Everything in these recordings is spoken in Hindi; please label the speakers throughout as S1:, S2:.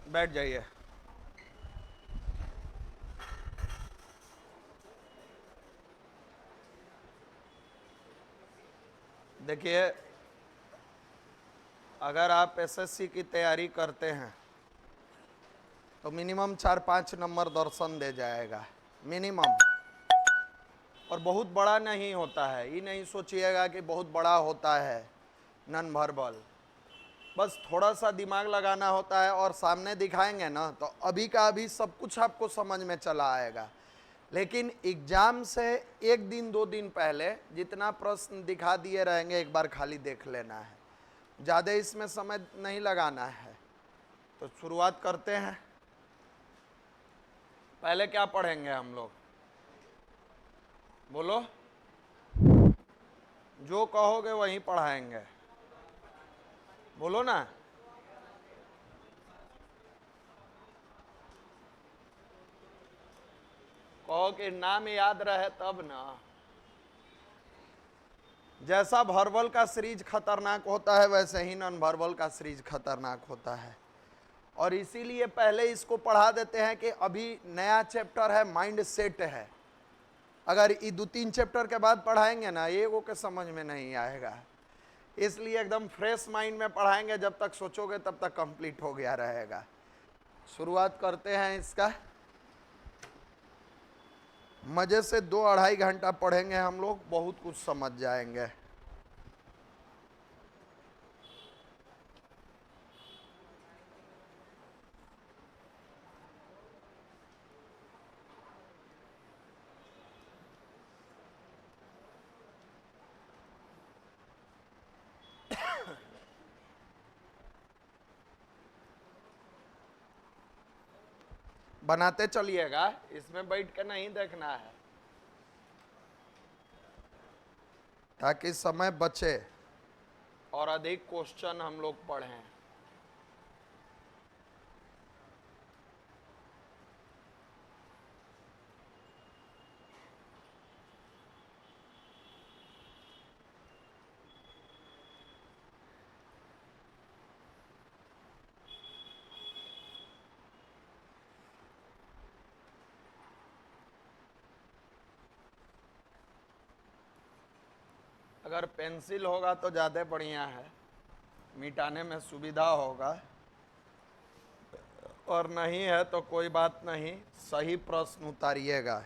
S1: बैठ जाइए। देखिए, अगर आप एसएससी की तैयारी करते हैं तो मिनिमम 4-5 नंबर दर्शन दे जाएगा, मिनिमम। और बहुत बड़ा नहीं होता है, ये नहीं सोचिएगा कि बहुत बड़ा होता है नन भरबल। बस थोड़ा सा दिमाग लगाना होता है और सामने दिखाएंगे ना तो अभी का अभी सब कुछ आपको समझ में चला आएगा। लेकिन एग्जाम से 1 दिन 2 दिन पहले जितना प्रश्न दिखा दिए रहेंगे एक बार खाली देख लेना है, ज़्यादा इसमें समय नहीं लगाना है। तो शुरुआत करते हैं। पहले क्या पढ़ेंगे हम लोग, बोलो? जो कहोगे वही पढ़ाएंगे, बोलो ना। कहो कि नाम याद रहे तब ना। जैसा भर्बल का सीरीज खतरनाक होता है वैसे ही नॉन भर्बल का सीरीज खतरनाक होता है। और इसीलिए पहले इसको पढ़ा देते हैं कि अभी नया चैप्टर है, माइंड सेट है। अगर ये 2-3 चैप्टर के बाद पढ़ाएंगे ना ये वो के समझ में नहीं आएगा, इसलिए एकदम फ्रेश माइंड में पढ़ाएंगे। जब तक सोचोगे तब तक कंप्लीट हो गया रहेगा। शुरुआत करते हैं इसका। मजे से 2-2.5 घंटा पढ़ेंगे हम लोग, बहुत कुछ समझ जाएंगे। बनाते चलिएगा, इसमें बैठ के नहीं देखना है, ताकि समय बचे और अधिक क्वेश्चन हम लोग पढ़ें। अगर पेंसिल होगा तो ज़्यादा बढ़िया है, मिटाने में सुविधा होगा। और नहीं है तो कोई बात नहीं, सही प्रश्न उतारिएगा।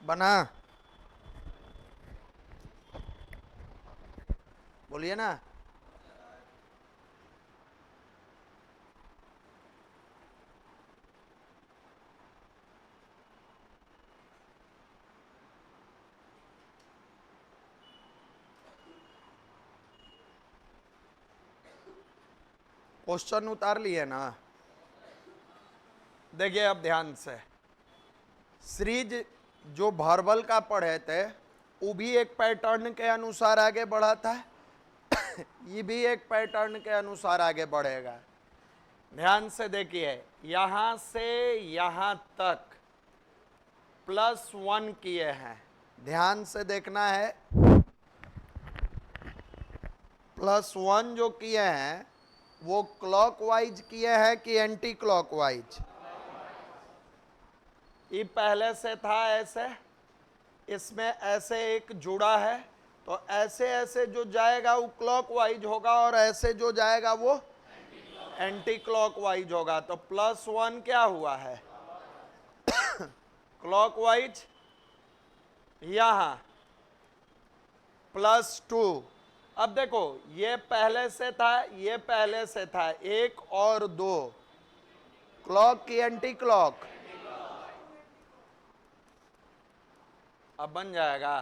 S1: बना, बोलिए ना। क्वेश्चन उतार लिए ना? देखिए अब ध्यान से, सीरीज जो भर्बल का पढ़े थे वो भी एक पैटर्न के अनुसार आगे बढ़ा था, ये भी एक पैटर्न के अनुसार आगे बढ़ेगा। ध्यान से देखिए, यहां से यहां तक +1 किए हैं। ध्यान से देखना है, +1 जो किए हैं वो क्लॉकवाइज किए हैं कि एंटी क्लॉकवाइज? ये पहले से था ऐसे, इसमें ऐसे एक जुड़ा है, तो ऐसे ऐसे जो जाएगा वो क्लॉकवाइज होगा और ऐसे जो जाएगा वो एंटी क्लॉकवाइज होगा। तो +1 क्या हुआ है? क्लॉकवाइज। यहां +2। अब देखो, ये पहले से था, ये पहले से था, 1 और 2, क्लॉक की एंटी क्लॉक? अब बन जाएगा।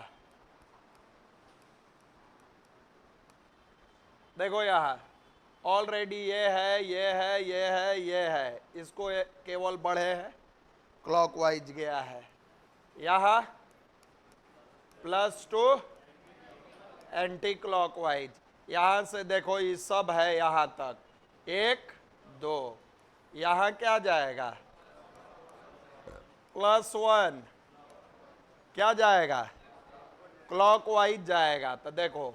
S1: देखो यहां ऑलरेडी ये है, ये है, ये है, ये है, इसको केवल बढ़े है, क्लॉकवाइज गया है। यहां +2 एंटी क्लॉकवाइज। यहां से देखो ये सब है यहां तक, 1 2, यहां क्या जाएगा? +1 क्या जाएगा? क्लॉकवाइज जाएगा। तो देखो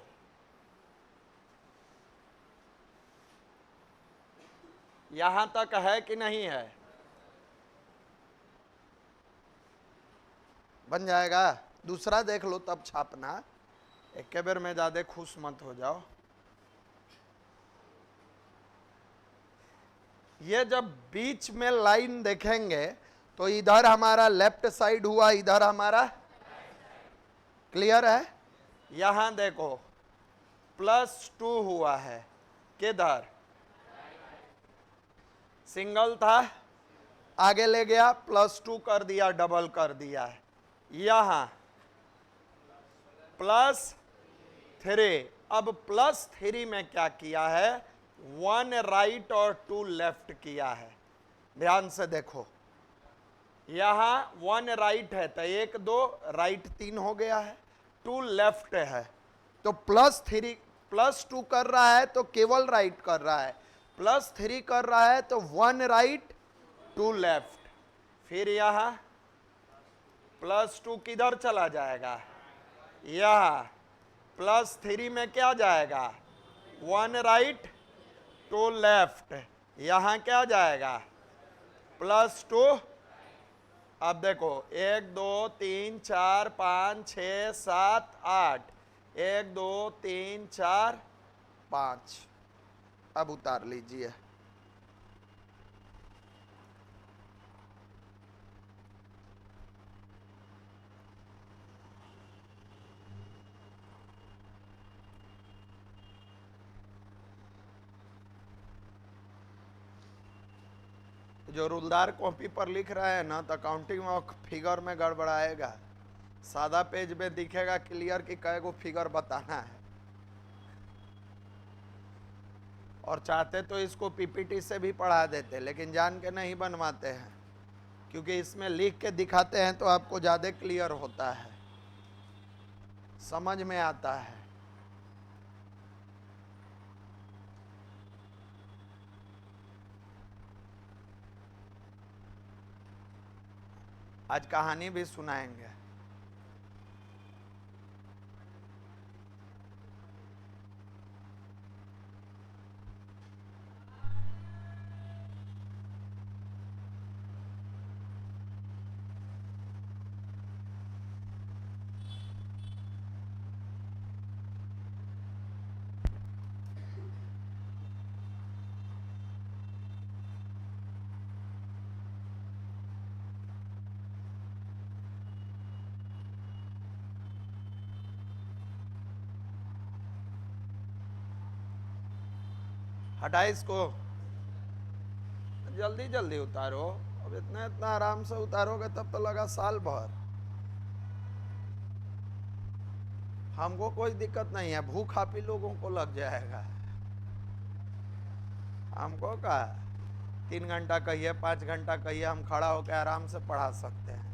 S1: यहां तक है कि नहीं है? बन जाएगा। दूसरा देख लो तब छापना, एक के बेर में ज्यादा खुश मत हो जाओ। ये जब बीच में लाइन देखेंगे तो इधर हमारा लेफ्ट साइड हुआ, इधर हमारा, क्लियर है? यहां देखो +2 हुआ है, किधर? सिंगल था, आगे ले गया, +2 कर दिया, डबल कर दिया है। यहां +3। अब +3 में क्या किया है? 1 राइट और 2 लेफ्ट किया है। ध्यान से देखो, यहां 1 राइट है तो 1 2 राइट 3 हो गया है, 2 लेफ्ट है, तो +3 +2 कर रहा है तो केवल राइट कर रहा है, +3 कर रहा है तो 1 राइट 2 लेफ्ट। फिर यहां +2 किधर चला जाएगा? यहां +3 में क्या जाएगा? 1 राइट 2 लेफ्ट। यहां क्या जाएगा? +2। अब देखो 1 2 3 4 5 6 7 8, 1 2 3 4 5। अब उतार लीजिए। जो रूलदार कॉपी पर लिख रहा है ना, तो अकाउंटिंग में फिगर में गड़बड़ाएगा। सादा पेज में दिखेगा क्लियर कि कै गो फिगर बताना है, और चाहते तो इसको पीपीटी से भी पढ़ा देते, लेकिन जान के नहीं बनवाते हैं, क्योंकि इसमें लिख के दिखाते हैं तो आपको ज़्यादा क्लियर होता है, समझ में आता है। आज कहानी भी सुनाएंगे। हटा इसको, जल्दी जल्दी उतारो। अब इतना इतना आराम से उतारोगे तब तो लगा साल भर। हमको कोई दिक्कत नहीं है, भूख आप ही लोगों को लग जाएगा। हमको का 3 घंटा कहिए, 5 घंटा कहिए, हम खड़ा होकर आराम से पढ़ा सकते हैं।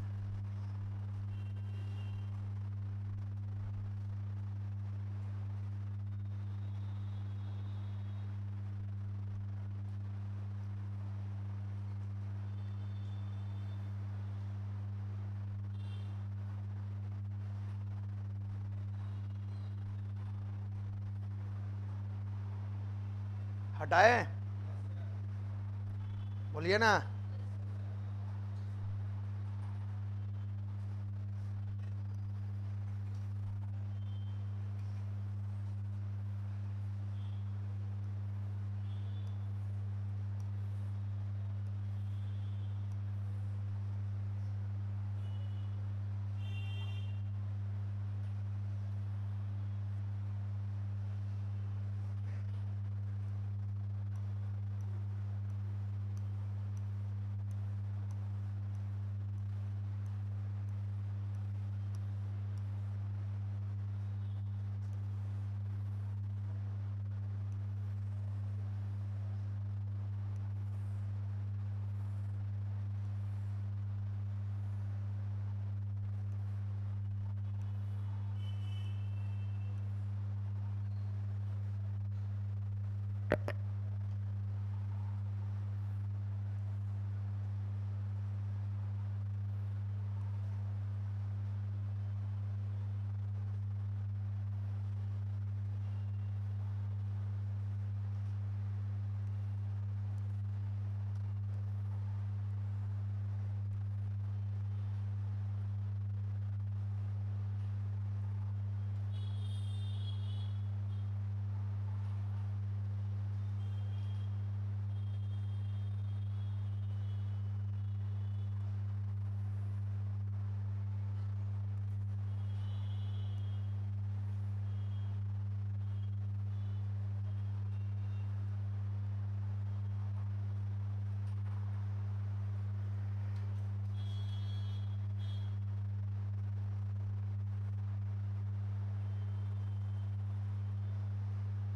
S1: हटाए, बोलिए ना।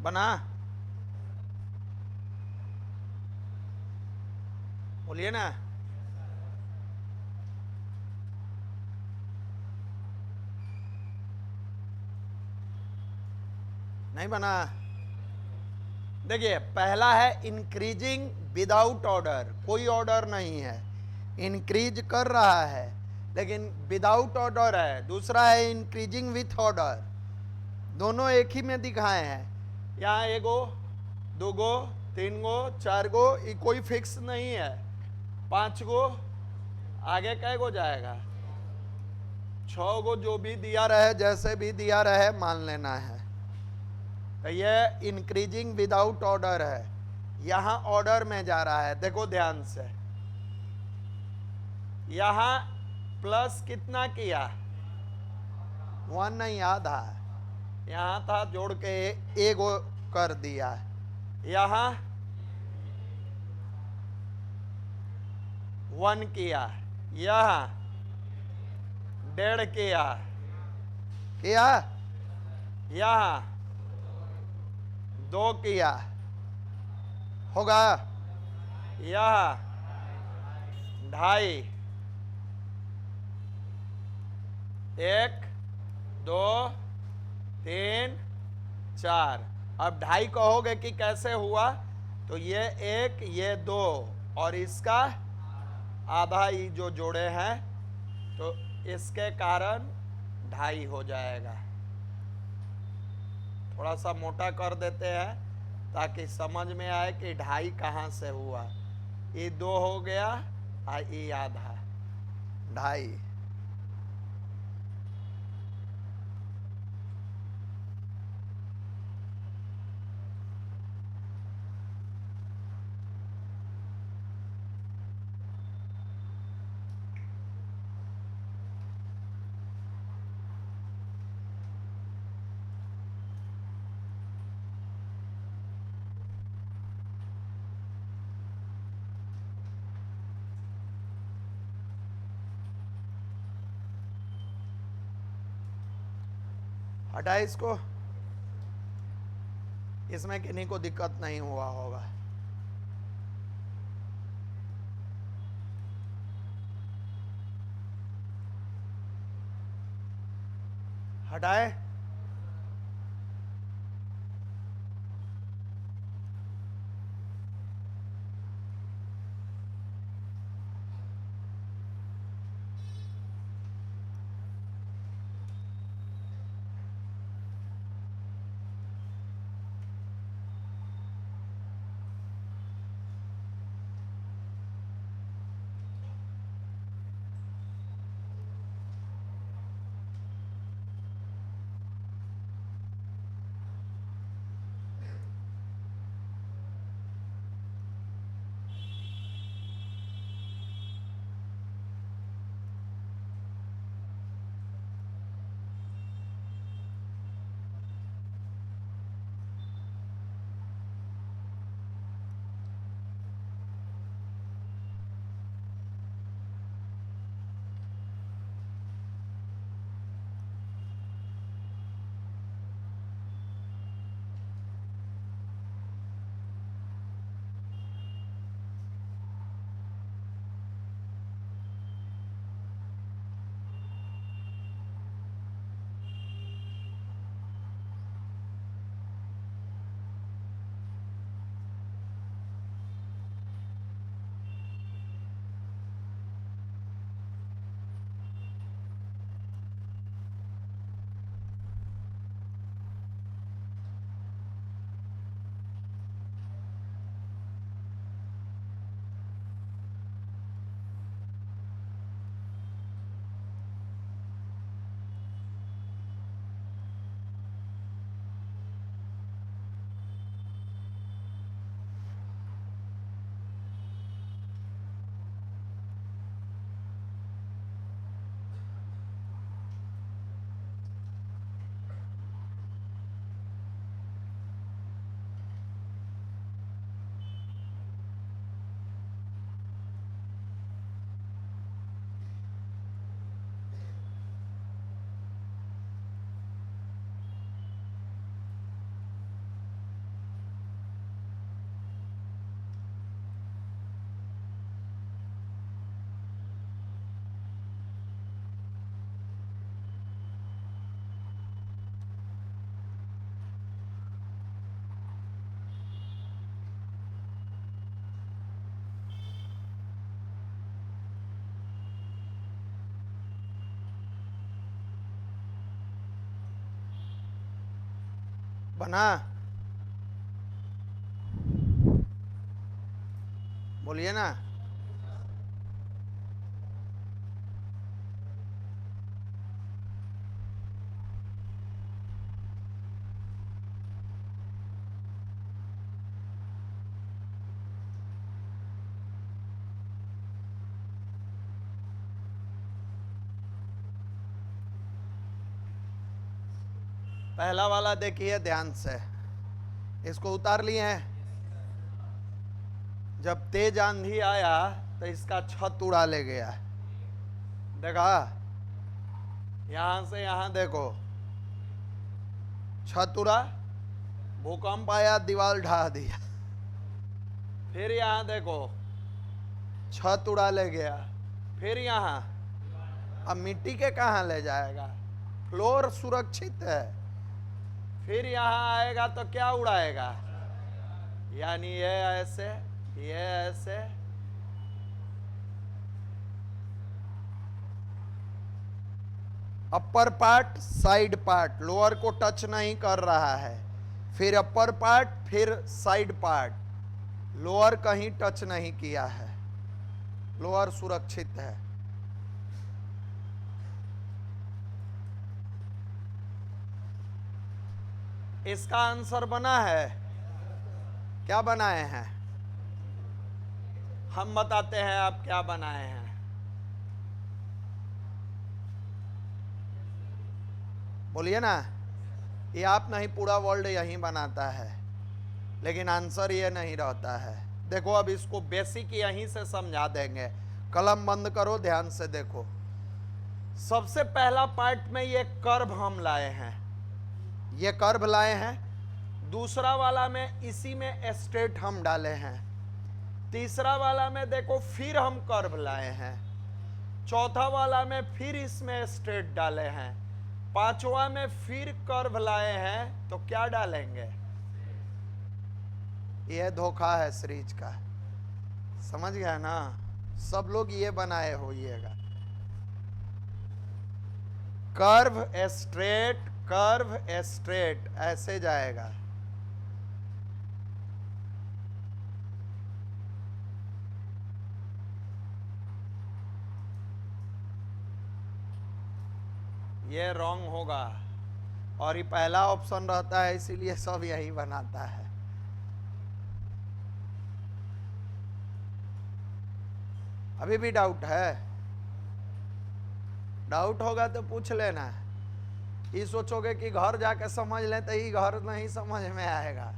S1: बना, बोलिए ना। नहीं बना। देखिए, पहला है इंक्रीजिंग विदाउट ऑर्डर, कोई ऑर्डर नहीं है, इंक्रीज कर रहा है लेकिन विदाउट ऑर्डर है। दूसरा है इंक्रीजिंग विथ ऑर्डर, दोनों एक ही में दिखाए हैं। यहाँ एगो, दो गो, तीन गो, चार गो, ये कोई फिक्स नहीं है। पांच गो, आगे कै गो जाएगा? छह गो, जो भी दिया रहे, जैसे भी दिया रहे, मान लेना है। तो ये इंक्रीजिंग विदाउट ऑर्डर है, यहां ऑर्डर में जा रहा है। देखो ध्यान से, यहां प्लस कितना किया? 1 नहीं, आधा। यहां था, जोड़ के एगो कर दिया। यहां 1 किया, यहां 1.5 किया, यहां 2 किया, होगा यहां 2.5, 1 2 3 4। अब 2.5 कहोगे कि कैसे हुआ, तो ये 1, ये 2 और इसका आधा ही जो जोड़े हैं, तो इसके कारण 2.5 हो जाएगा। थोड़ा सा मोटा कर देते हैं ताकि समझ में आए कि 2.5 कहाँ से हुआ। ये 2 हो गया और ये आधा, 2.5। हटा इसको, इसमें किन्हीं को दिक्कत नहीं हुआ होगा। हटाए, बना? बोलिए ना। पहला वाला देखिए ध्यान से, इसको उतार लिए हैं। जब तेज आंधी आया तो इसका छत उड़ा ले गया। देखा? यहां से यहां देखो, छत उड़ा, भूकंप आया, दीवार ढा दिया। फिर यहां देखो, छत उड़ा ले गया। फिर यहां, अब मिट्टी के कहां ले जाएगा? फ्लोर सुरक्षित है। फिर यहां आएगा तो क्या उड़ाएगा? यानी ये ऐसे, ये ऐसे, upper part side part lower को टच नहीं कर रहा है, फिर अपर पार्ट फिर साइड पार्ट, लोअर कहीं टच नहीं किया है, लोअर सुरक्षित है। इसका आंसर बना है। क्या बनाए हैं? हम बताते हैं आप क्या बनाए हैं। बोलिए ना। ये आप नहीं, पूरा वर्ल्ड यही बनाता है, लेकिन आंसर ये नहीं रहता है। देखो अब इसको बेसिक यहीं से समझा देंगे। कलम बंद करो, ध्यान से देखो। सबसे पहला पार्ट में ये कर्व हम लाए हैं, ये कर्व लाए हैं। दूसरा वाला में इसी में स्ट्रेट हम डाले हैं। तीसरा वाला में देखो फिर हम कर्व लाए हैं। चौथा वाला में फिर इसमें स्ट्रेट डाले हैं। पांचवा में फिर कर्व लाए हैं, तो क्या डालेंगे? यह धोखा है सीरीज का, समझ गया ना? सब लोग ये बनाए होइएगा, कर्व स्ट्रेट, कर्व स्ट्रेट, ऐसे जाएगा। ये रॉन्ग होगा, और ये पहला ऑप्शन रहता है, इसीलिए सब यही बनाता है। अभी भी डाउट है? डाउट होगा तो पूछ लेना। ये सोचोगे कि घर जाके समझ लें, तो ये घर नहीं समझ में आएगा।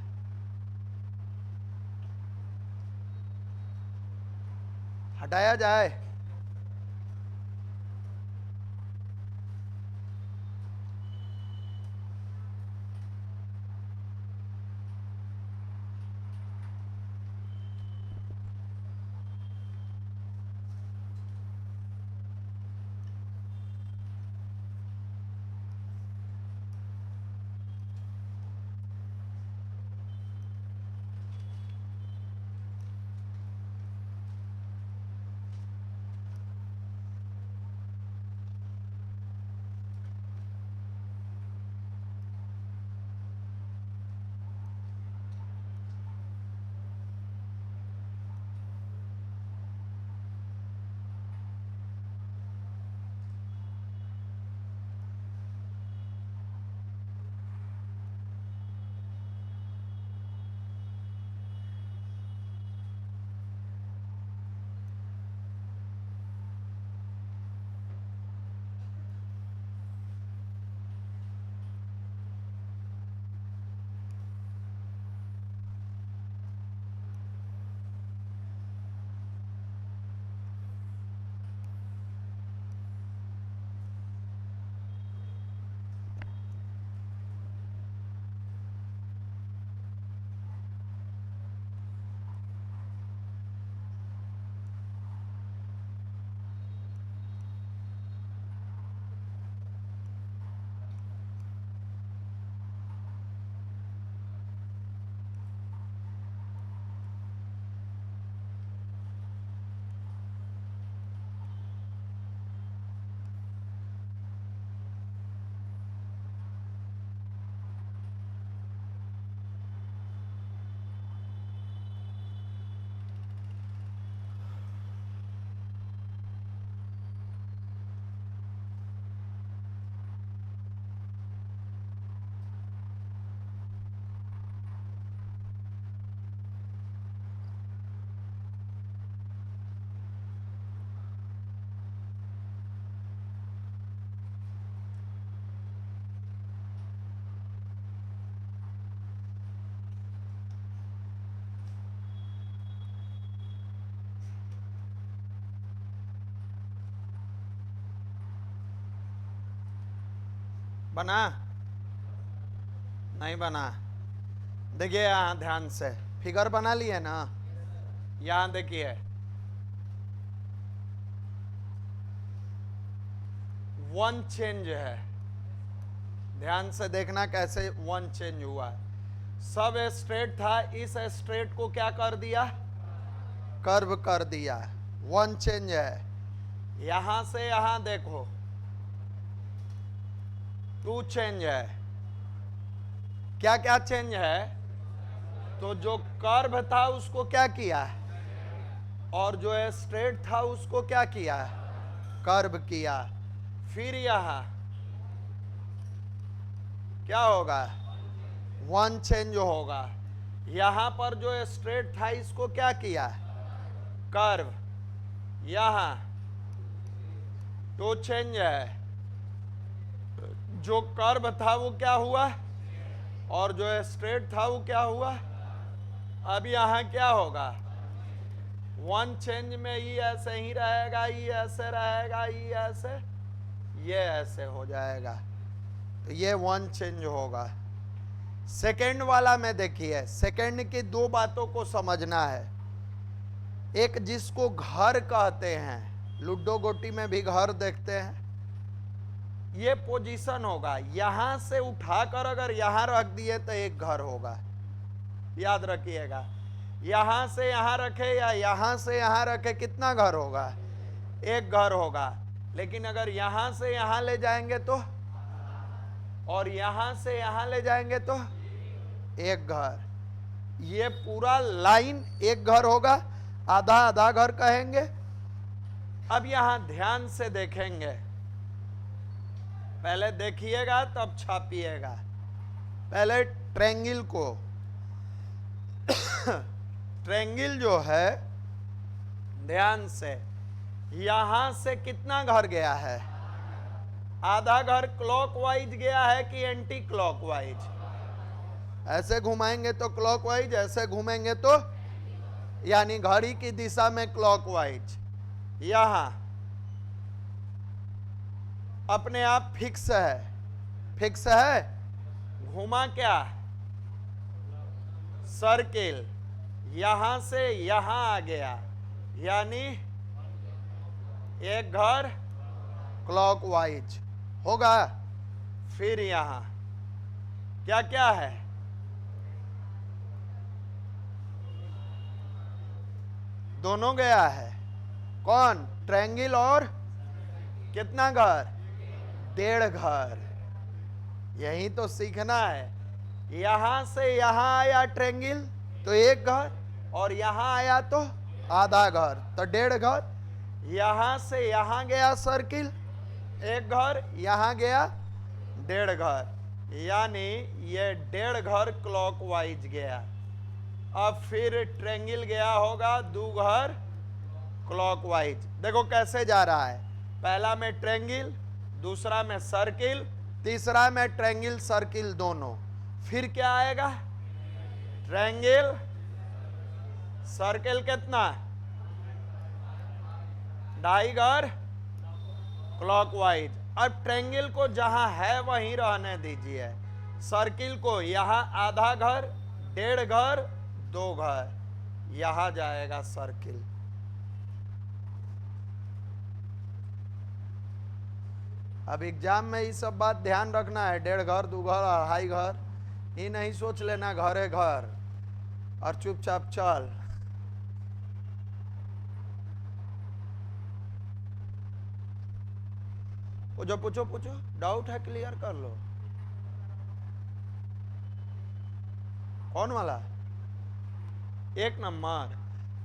S1: हटाया जाए? बना? नहीं बना। देखिए यहां ध्यान से, फिगर बना लिए ना? यहां देखिए, वन चेंज है। ध्यान से देखना कैसे वन चेंज हुआ। सब स्ट्रेट था, इस स्ट्रेट को क्या कर दिया? कर्व कर दिया। वन चेंज है। यहां से यहां देखो, टू चेंज है। क्या क्या चेंज है? तो जो कर्व था उसको क्या किया, और जो स्ट्रेट था उसको क्या किया? कर्व किया। फिर यहां क्या होगा? वन चेंज होगा। यहां पर जो स्ट्रेट था इसको क्या किया? कर्व। यहां टू चेंज है। जो कर्व था वो क्या हुआ, और जो स्ट्रेट था वो क्या हुआ? अब यहां क्या होगा? वन चेंज में ये ऐसे ही रहेगा, ये ऐसे रहेगा, ये ऐसे, ये ऐसे हो जाएगा। तो ये वन चेंज होगा। सेकंड वाला में देखिए, सेकंड की दो बातों को समझना है। एक जिसको घर कहते हैं, लूडो गोटी में भी घर देखते हैं, ये पोजीशन होगा। यहां से उठाकर अगर यहां रख दिए तो एक घर होगा, याद रखिएगा। यहां से यहां रखे या यहां से यहां रखे, कितना घर होगा? एक घर होगा। लेकिन अगर यहां से यहां ले जाएंगे तो, और यहां से यहां ले जाएंगे तो एक घर। ये पूरा लाइन एक घर होगा, आधा आधा घर कहेंगे। अब यहां ध्यान से देखेंगे, पहले देखिएगा तब छापिएगा। पहले ट्रायंगल को, ट्रायंगल जो है, ध्यान से, यहां से कितना घर गया है? आधा घर क्लॉकवाइज गया है कि एंटी क्लॉकवाइज? ऐसे घुमाएंगे तो क्लॉकवाइज, ऐसे घूमेंगे तो, यानी घड़ी की दिशा में क्लॉकवाइज। यहां अपने आप फिक्स है, फिक्स है। घुमा क्या? सर्किल। यहां से यहां आ गया, यानी एक घर क्लॉकवाइज होगा। फिर यहां क्या क्या है? दोनों गया है। कौन? ट्रायंगल और कितना घर? डेढ़ घर। यही तो सीखना है। यहां से यहां आया ट्रायंगल तो एक घर, और यहां आया तो आधा घर, तो डेढ़ घर। यहां से यहां गया सर्किल, एक घर, यहां गया डेढ़ घर, यानी ये डेढ़ घर क्लॉकवाइज गया। अब फिर ट्रायंगल गया होगा दो घर क्लॉकवाइज। देखो कैसे जा रहा है, पहला में ट्रायंगल, दूसरा में सर्किल, तीसरा में ट्रायंगल सर्किल दोनों। फिर क्या आएगा? ट्रायंगल सर्किल, कितना? ढाई घर क्लॉकवाइज। अब ट्रायंगल को जहां है वहीं रहने दीजिए, सर्किल को यहां आधा घर, डेढ़ घर, दो घर, यहां जाएगा सर्किल। अब एग्जाम में ये सब बात ध्यान रखना है। डेढ़ घर, दो घर, अढ़ाई घर, ये नहीं सोच लेना घर है घर और चुपचाप चल। पूछो पूछो पूछो, डाउट है क्लियर कर लो। कौन वाला? एक नंबर।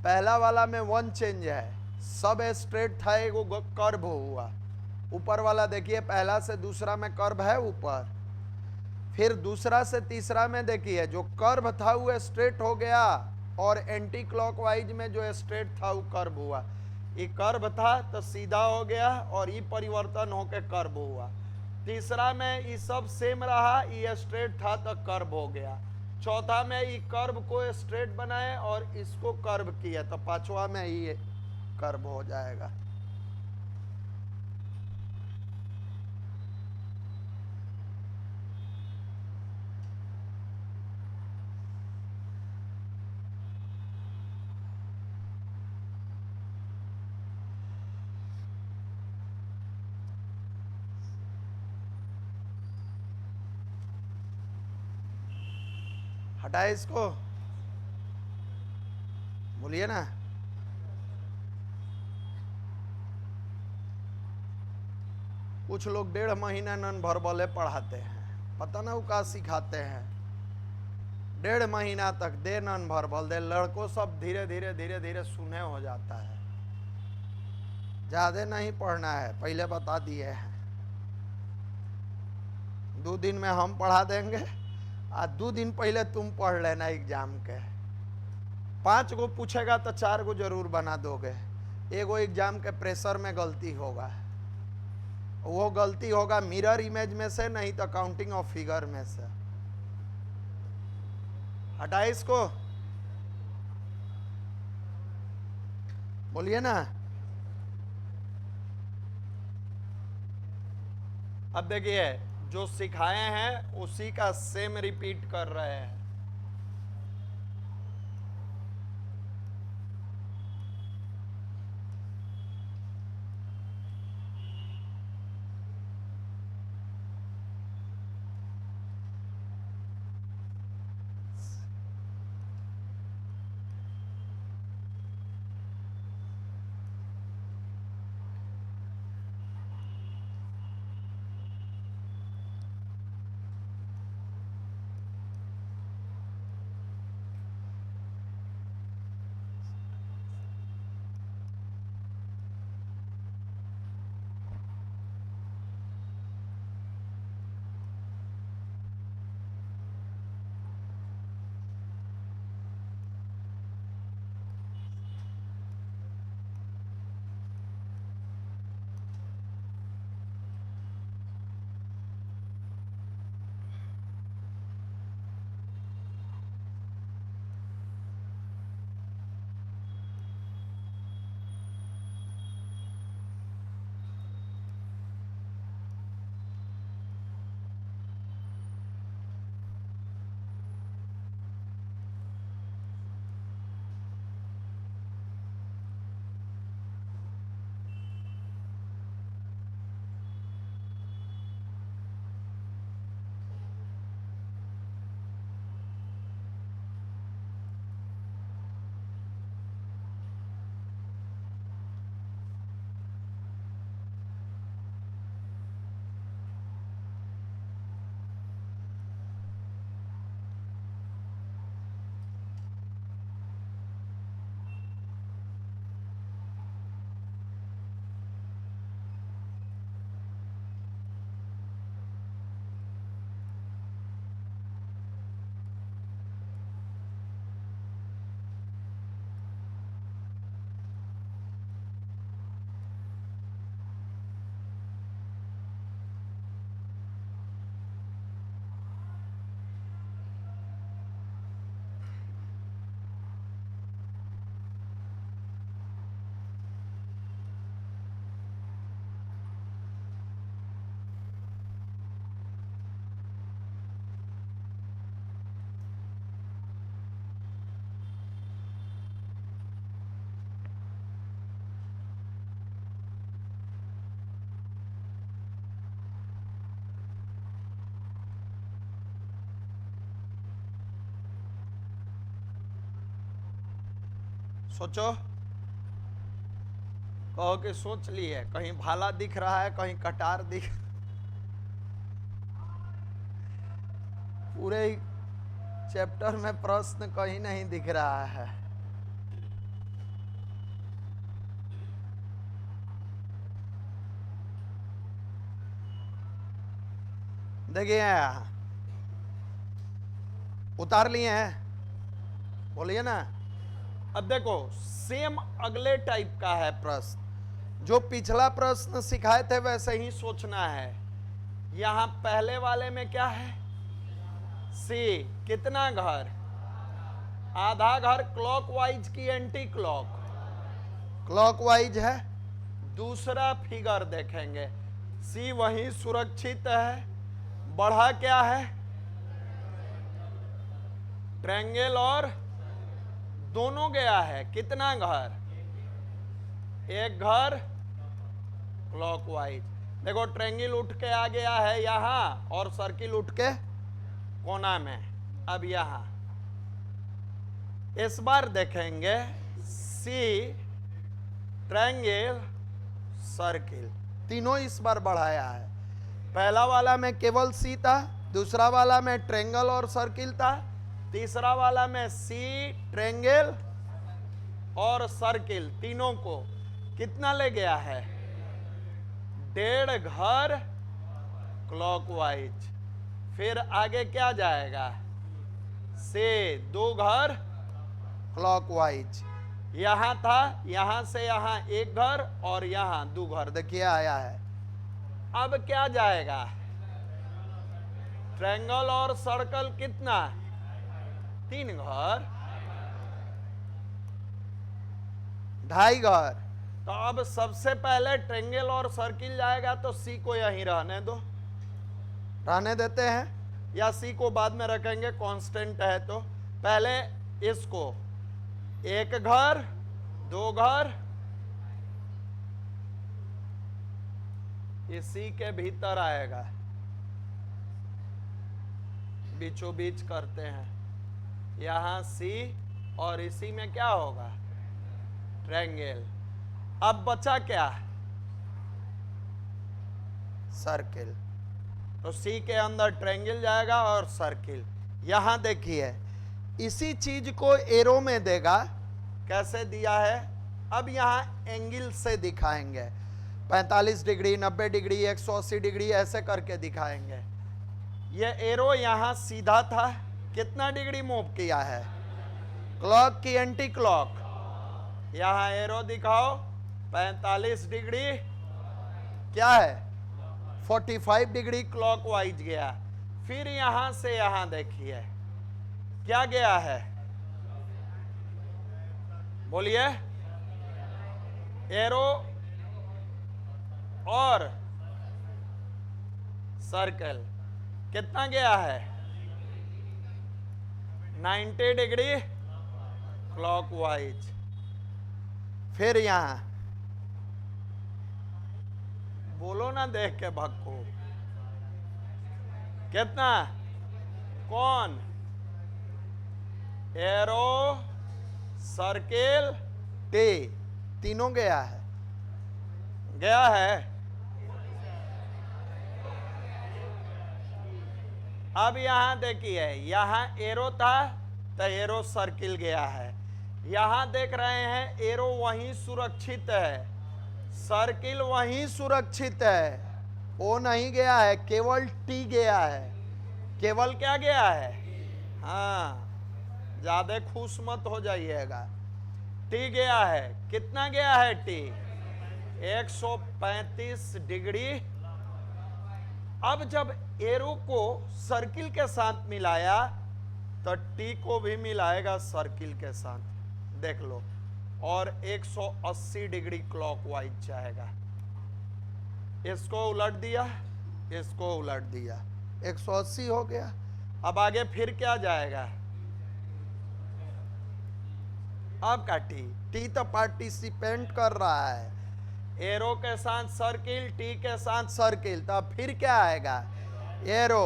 S1: पहला वाला में वन चेंज है, सब स्ट्रेट था, एगो कर्व हुआ। ऊपर वाला देखिए, पहला से दूसरा में कर्व है ऊपर, फिर दूसरा से तीसरा में देखिए जो कर्व था वो स्ट्रेट हो गया, और एंटी क्लॉकवाइज में जो स्ट्रेट था वो कर्व हुआ। ये कर्व था तो सीधा हो गया, और ये परिवर्तन होकर कर्व हुआ। तीसरा में ये सब सेम रहा, ये स्ट्रेट था तो कर्व हो गया। चौथा में ये कर्व को स्ट्रेट बनाए और इसको कर्व किया, तो पांचवा में ये कर्व हो जाएगा। हटाए इसको, बोलिए ना। कुछ लोग 1.5 महीना नन भर भले पढ़ाते हैं, पता ना वो का सिखाते हैं। 1.5 महीना तक दे नन भर भल दे, लड़कों सब धीरे धीरे धीरे धीरे सुने हो जाता है। ज्यादा नहीं पढ़ना है, पहले बता दिए हैं। 2 दिन में हम पढ़ा देंगे, आज 2 दिन पहले तुम पढ़ लेना एग्जाम के। 5 गो पूछेगा तो 4 गो जरूर बना दोगे। एगो एग्जाम के प्रेशर में गलती होगा, वो गलती होगा मिरर इमेज में से, नहीं तो काउंटिंग ऑफ फिगर में से। हटाए इसको, बोलिए ना। अब देखिए, जो सिखाए हैं उसी का सेम रिपीट कर रहे हैं। सोचो, कहो कि सोच ली है। कहीं भाला दिख रहा है, कहीं कटार दिख, पूरे चैप्टर में प्रश्न कहीं नहीं दिख रहा है। देखिए, उतार लिए हैं, बोलिए ना। अब देखो, सेम अगले टाइप का है प्रश्न। जो पिछला प्रश्न सिखाए थे वैसे ही सोचना है। यहां पहले वाले में क्या है? सी। कितना घर? आधा घर क्लॉकवाइज की एंटी क्लॉक? क्लॉकवाइज है। दूसरा फिगर देखेंगे, सी वहीं सुरक्षित है, बढ़ा क्या है? ट्रायंगल और दोनों गया है। कितना घर? एक घर क्लॉकवाइज। देखो, ट्रायंगल उठ के आ गया है यहां और सर्किल उठ के कोना में। अब यहां इस बार देखेंगे सी ट्रायंगल सर्किल, तीनों इस बार बढ़ाया है। पहला वाला में केवल सी था, दूसरा वाला में ट्रायंगल और सर्किल था, तीसरा वाला में सी ट्रायंगल और सर्किल, तीनों को कितना ले गया है? 1.5 घर क्लॉकवाइज। फिर आगे क्या जाएगा? से 2 घर क्लॉकवाइज। यहां था, यहां से यहां 1 घर और यहां 2 घर, देखिए आया है। अब क्या जाएगा? ट्रायंगल और सर्कल कितना? 3 घर, 2.5 घर। तो अब सबसे पहले ट्रायंगल और सर्किल जाएगा, तो सी को यहीं रहने दो, रहने देते हैं, या सी को बाद में रखेंगे, कांस्टेंट है। तो पहले इसको 1 घर 2 घर इसी के भीतर आएगा, बीचों बीच करते हैं, यहां सी और इसी में क्या होगा? ट्रायंगल। अब बचा क्या? सर्किल। तो सी के अंदर ट्रायंगल जाएगा और सर्किल। यहां देखिए, इसी चीज को एरो में देगा। कैसे दिया है? अब यहां एंगल से दिखाएंगे, 45 डिग्री, 90 डिग्री, 180 डिग्री, ऐसे करके दिखाएंगे। ये एरो यहां सीधा था, कितना डिग्री मूव किया है? क्लॉक की एंटी क्लॉक। यहां एरो दिखाओ, 45 डिग्री, क्या है? 45 डिग्री क्लॉकवाइज गया। फिर यहां से यहां देखिए क्या गया है? बोलिए। एरो और सर्कल कितना गया है? 90 डिग्री क्लॉकवाइज। फिर यहां बोलो ना, देख के भक्को, कितना? कौन? एरो सर्किल टी, तीनों गया है, गया है। अब यहां देखिए, यहां एरो था तो एरो सर्किल गया है। यहां देख रहे हैं एरो वहीं सुरक्षित है, सर्किल वहीं सुरक्षित है, वो नहीं गया है, केवल टी गया है। केवल क्या गया है? हाँ, ज्यादा खुश मत हो जाइएगा। टी गया है, कितना गया है टी? 135 डिग्री। अब जब एरो को सर्किल के साथ मिलाया तो टी को भी मिलाएगा सर्किल के साथ, देख लो, और 180 डिग्री क्लॉकवाइज जाएगा। इसको उलट दिया, इसको उलट दिया, 180 हो गया। अब आगे फिर क्या जाएगा? अब का टी तो पार्टिसिपेंट कर रहा है, एरो के साथ सर्किल, टी के साथ सर्किल, तो अब फिर क्या आएगा? एरो।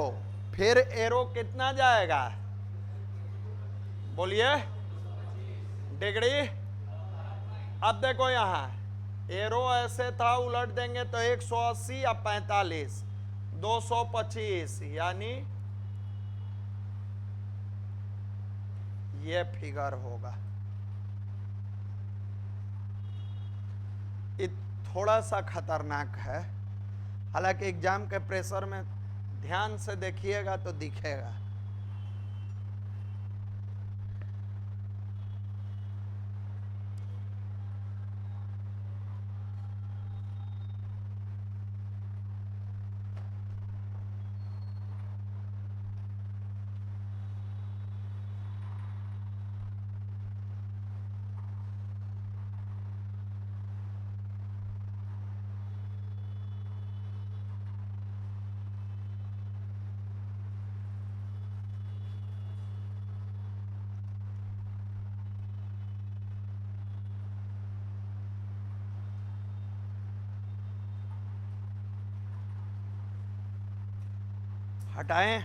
S1: फिर एरो कितना जाएगा? बोलिए। डिग्री। अब देखो यहां एरो ऐसे था, उलट देंगे तो 180 या 45, 225, यानी ये फिगर होगा। ये थोड़ा सा खतरनाक है, हालांकि एग्जाम के प्रेशर में ध्यान से देखिएगा तो दिखेगा। हटाएं।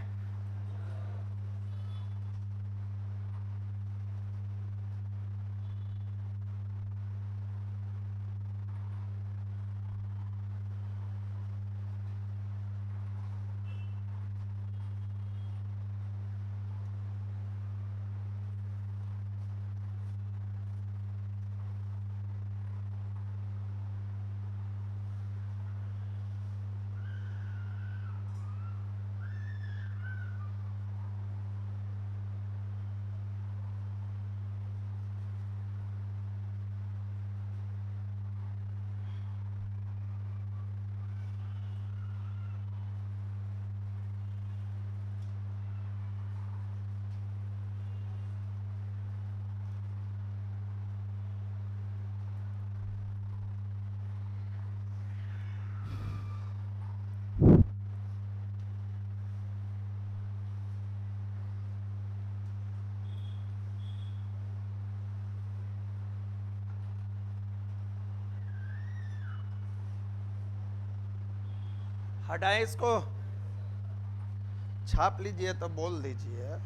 S1: हटाएं इसको, छाप लीजिए तो बोल दीजिए।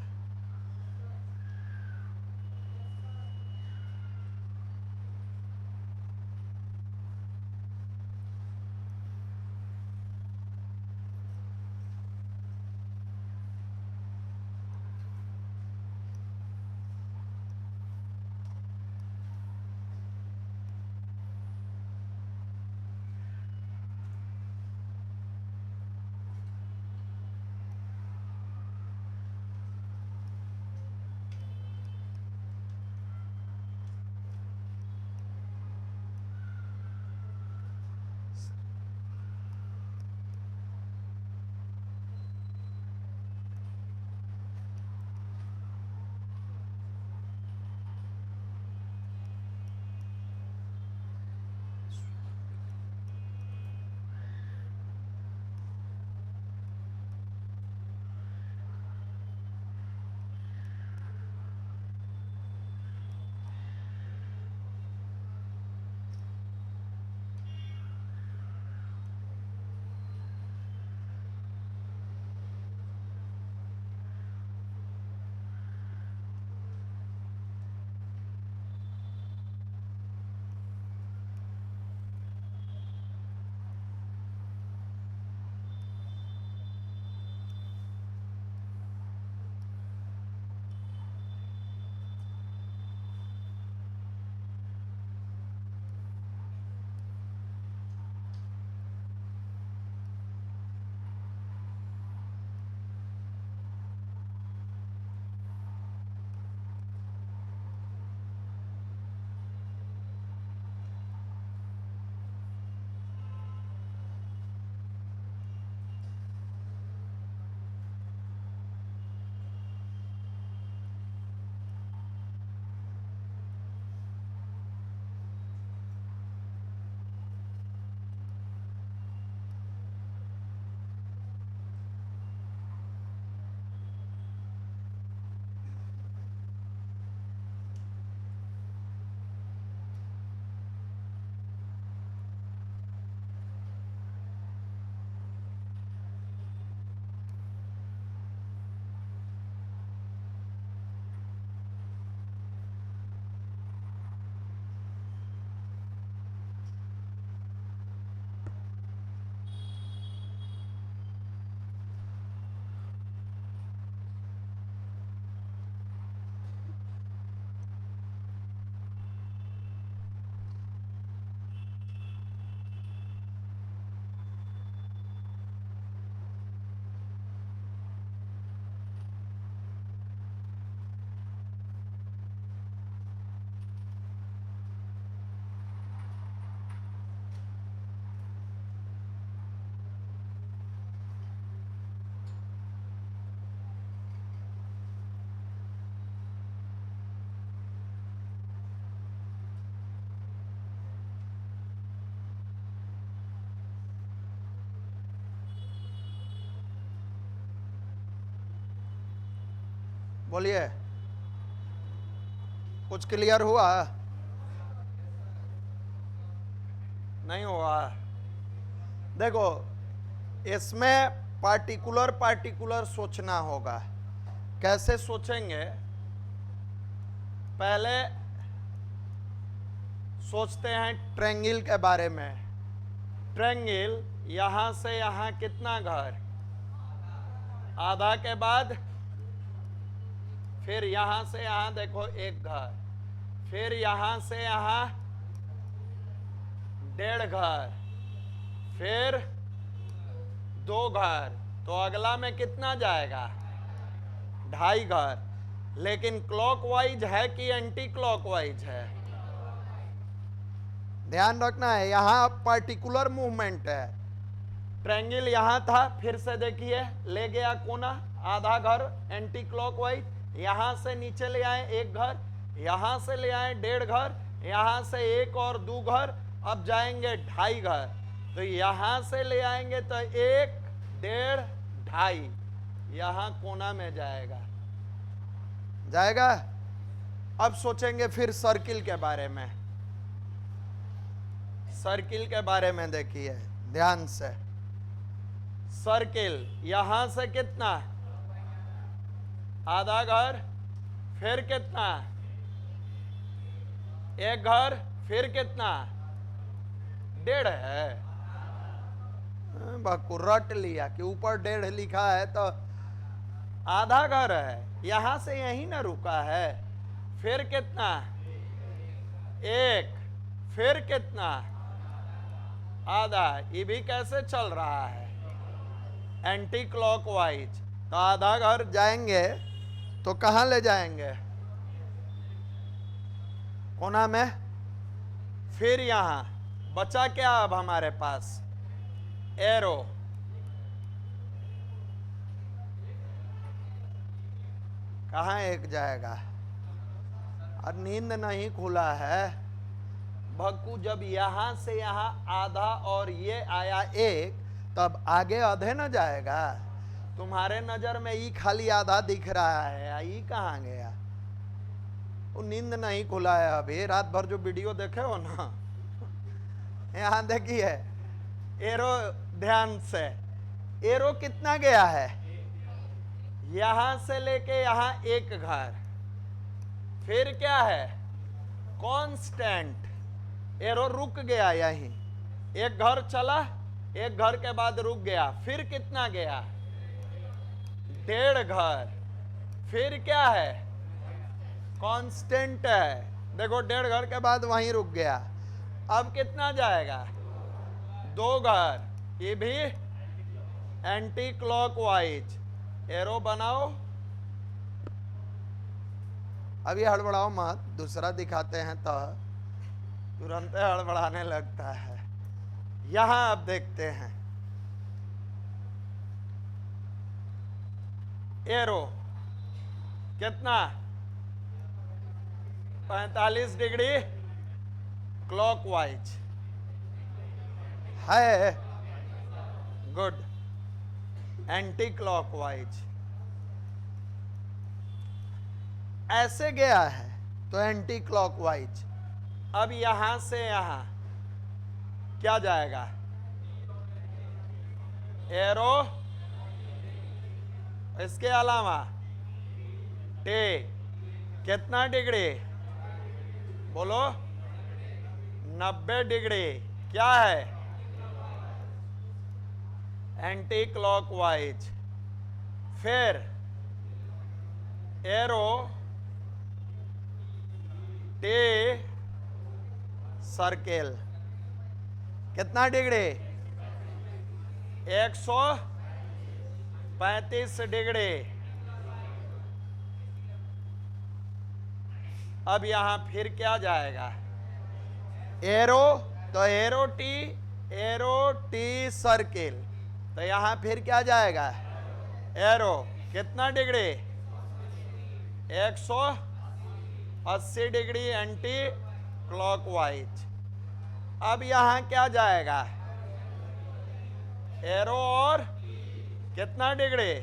S1: बोलिए, कुछ क्लियर हुआ? नहीं हुआ? देखो, इसमें पार्टिकुलर पार्टिकुलर सोचना होगा। कैसे सोचेंगे? पहले सोचते हैं ट्रायंगल के बारे में। ट्रायंगल यहां से यहां कितना घर? आधा के बाद फिर यहां से यहां देखो एक घर, फिर यहां से यहां 1.5 घर, फिर 2 घर, तो अगला में कितना जाएगा? 2.5 घर। लेकिन क्लॉकवाइज है कि एंटी क्लॉकवाइज है? ध्यान रखना है, यहां पार्टिकुलर मूवमेंट है। ट्रायंगल यहां था, फिर से देखिए ले गया कोना, आधा घर एंटी क्लॉकवाइज, यहां से नीचे ले आए 1 घर, यहां से ले आए 1.5 घर, यहां से 1 और 2 घर, अब जाएंगे 2.5 घर। तो यहां से ले आएंगे तो 1, 1.5, 2.5, यहां कोना में जाएगा। अब सोचेंगे फिर सर्किल के बारे में। सर्किल के बारे में देखिए ध्यान से। सर्किल, यहां से कितना, आधा घर, फिर कितना, एक घर, फिर कितना, डेढ़ है। बाकू रट लिया कि ऊपर डेढ़ लिखा है तो आधा घर है, यहां से यहीं ना रुका है। फिर कितना, एक, फिर कितना, आधा। ये भी कैसे चल रहा है, एंटी क्लॉकवाइज। तो आधा घर जाएंगे तो कहां ले जाएंगे, कोना में। फिर यहां बचा क्या अब हमारे पास, एरो। कहां एक जाएगा, और नींद नहीं खुला है भक्कू। जब यहां से यहां आधा और ये आया एक, तब आगे आधे न जाएगा। तुम्हारे नजर में ई खाली आधा दिख रहा है, ई कहां गया। वो नींद नहीं खुला है अभी, रात भर जो वीडियो देखे हो ना, यहां देखिए एरो, ध्यान से। एरो कितना गया है, यहां से लेके यहां एक घर, फिर क्या है, कांस्टेंट। एरो रुक गया यहीं, एक घर चला, एक घर के बाद रुक गया, फिर कितना गया, डेढ़ घर, फिर क्या है, कांस्टेंट है। देखो डेढ़ घर के बाद वहीं रुक गया। अब कितना जाएगा, दो घर, ये भी एंटी क्लॉकवाइज। एरो बनाओ। अभी हड़बड़ाओ मत, दूसरा दिखाते हैं तो तुरंत हड़बड़ाने लगता है। यहां अब देखते हैं, एरो कितना, 45 डिग्री क्लॉकवाइज है, गुड। एंटी क्लॉकवाइज ऐसे गया है तो एंटी क्लॉकवाइज। अब यहां से यहां क्या जाएगा, एरो, इसके अलावा टे, कितना डिग्री, बोलो, 90 डिग्री। क्या है, एंटी क्लॉकवाइज। फिर एरो, टे, सर्किल, कितना डिग्री, 135 डिग्री। अब यहां फिर क्या जाएगा, एरो, तो एरो टी सर्किल। तो यहां फिर क्या जाएगा, एरो, कितना डिग्री, 180 डिग्री एंटी क्लॉकवाइज। अब यहां क्या जाएगा, एरो और कितना डिग्री,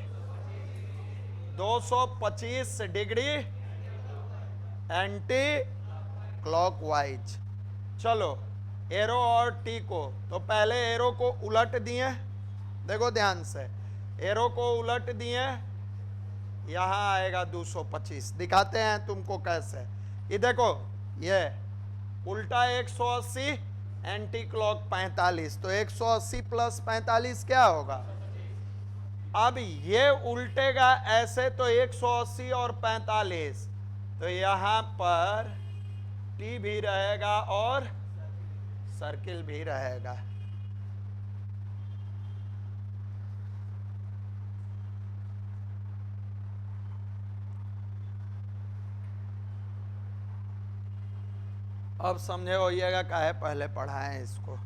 S1: 225 डिग्री एंटी क्लॉकवाइज। चलो एरो और टी को, तो पहले एरो को उलट दिए, देखो ध्यान से, एरो को उलट दिए, यहां आएगा 225। दिखाते हैं तुमको कैसे। ये देखो, ये उल्टा 180, एंटी क्लॉक 45, तो 180 प्लस 45 क्या होगा। अब ये उल्टेगा ऐसे, तो 180 और 45, तो यहां पर टी भी रहेगा और सर्किल भी रहेगा। अब समझे होइएगा काहे पहले पढ़ाएं इसको।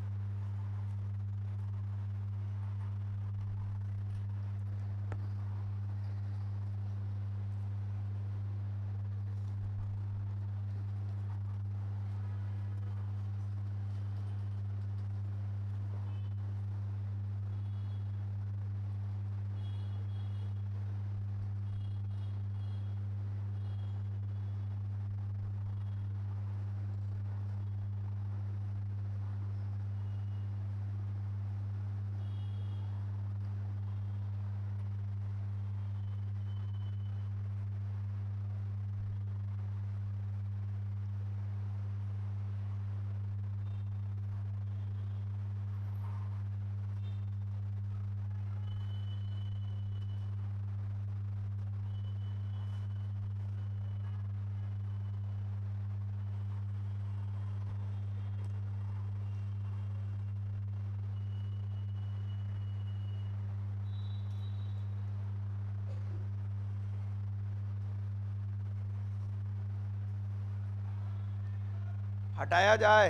S1: हटाया जाए।